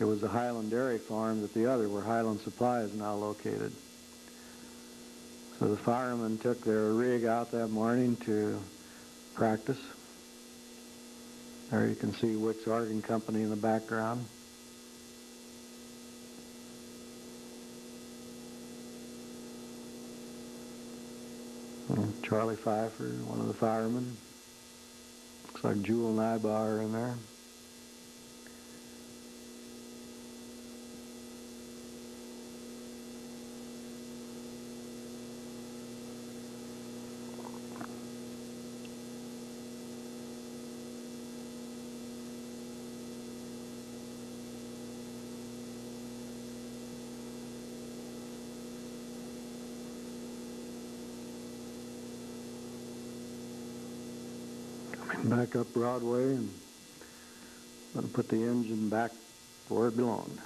it was the Highland Dairy Farm at the other, where Highland Supply is now located. So the firemen took their rig out that morning to practice. There you can see Wick's Organ Company in the background. And Charlie Pfeiffer, one of the firemen. Looks like Jewel Nybar in there. Back up Broadway, and going to put the engine back where it belonged.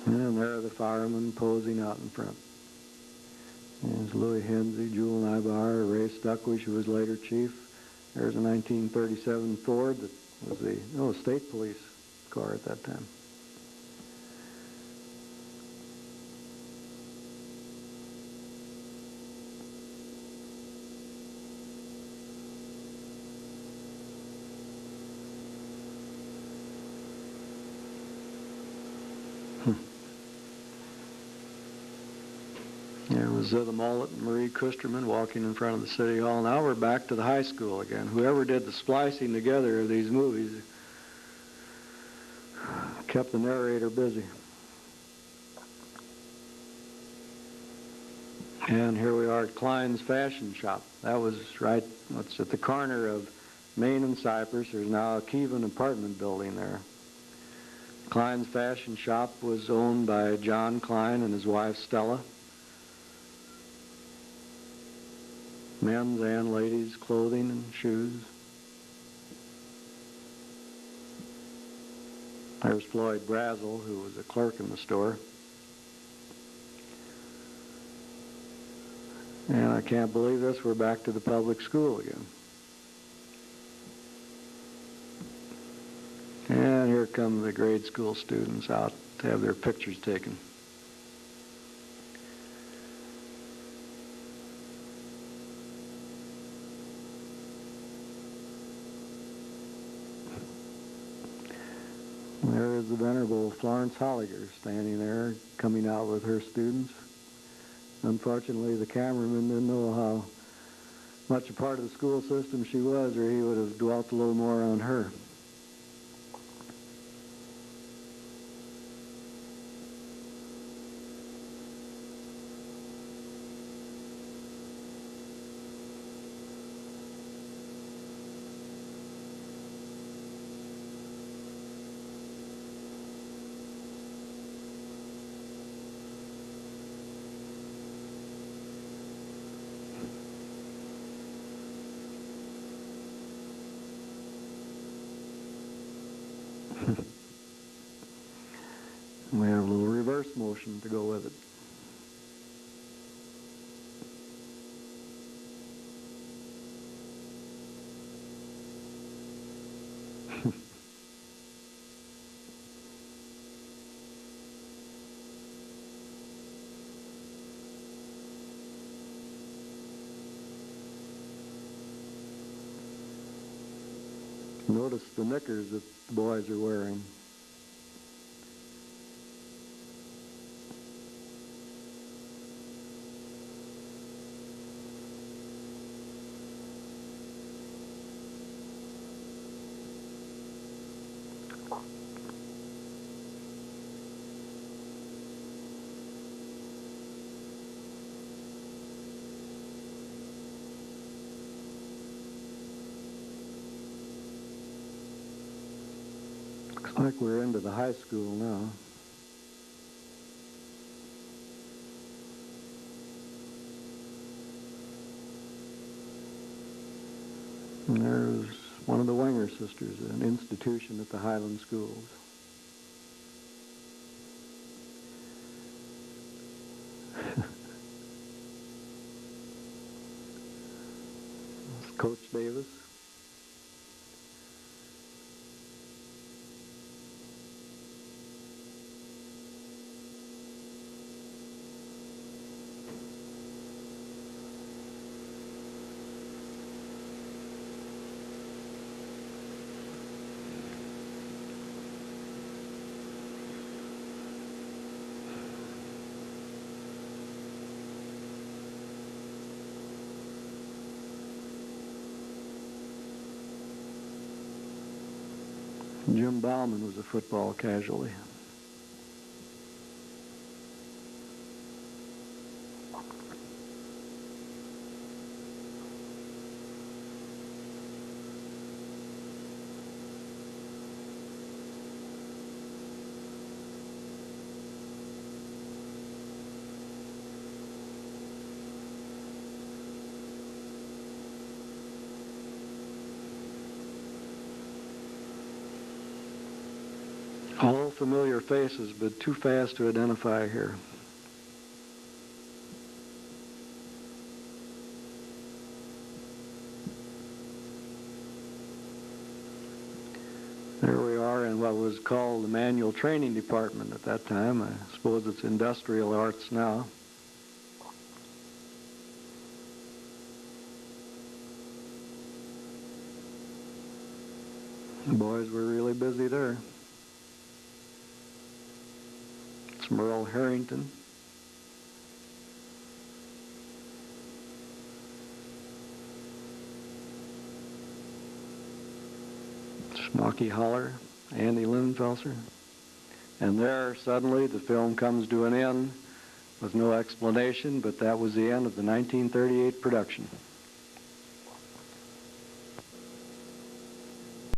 And there are the firemen posing out in front. There's Louis Hensey, Jewel Nybar, Ray Stuckwish, who was later chief. There's a 1937 Ford that was the state police car at that time. There was Zitha Mullet and Marie Kusterman walking in front of the City Hall. Now we're back to the high school again. Whoever did the splicing together of these movies kept the narrator busy. And here we are at Klein's Fashion Shop. That was right, it's at the corner of Main and Cypress. There's now a Keevan apartment building there. Klein's Fashion Shop was owned by John Klein and his wife Stella. Men's and ladies' clothing and shoes. There's Floyd Brazel, who was a clerk in the store. And I can't believe this, we're back to the public school again. And here come the grade school students out to have their pictures taken. There is the Venerable Florence Holliger standing there, coming out with her students. Unfortunately, the cameraman didn't know how much a part of the school system she was, or he would have dwelt a little more on her. We have a little reverse motion to go with it. Notice the knickers that the boys are wearing. Looks like we're into the high school now. And there's one of the Wenger sisters, an institution at the Highland schools. It's Coach Davis. Jim Bauman was a football casualty. All familiar faces, but too fast to identify here. was called the Manual Training Department at that time. I suppose it's Industrial Arts now. The boys were really busy there. It's Merle Harrington. Schnocky Holler, Andy Linenfelser. And there, suddenly, the film comes to an end with no explanation, but that was the end of the 1938 production.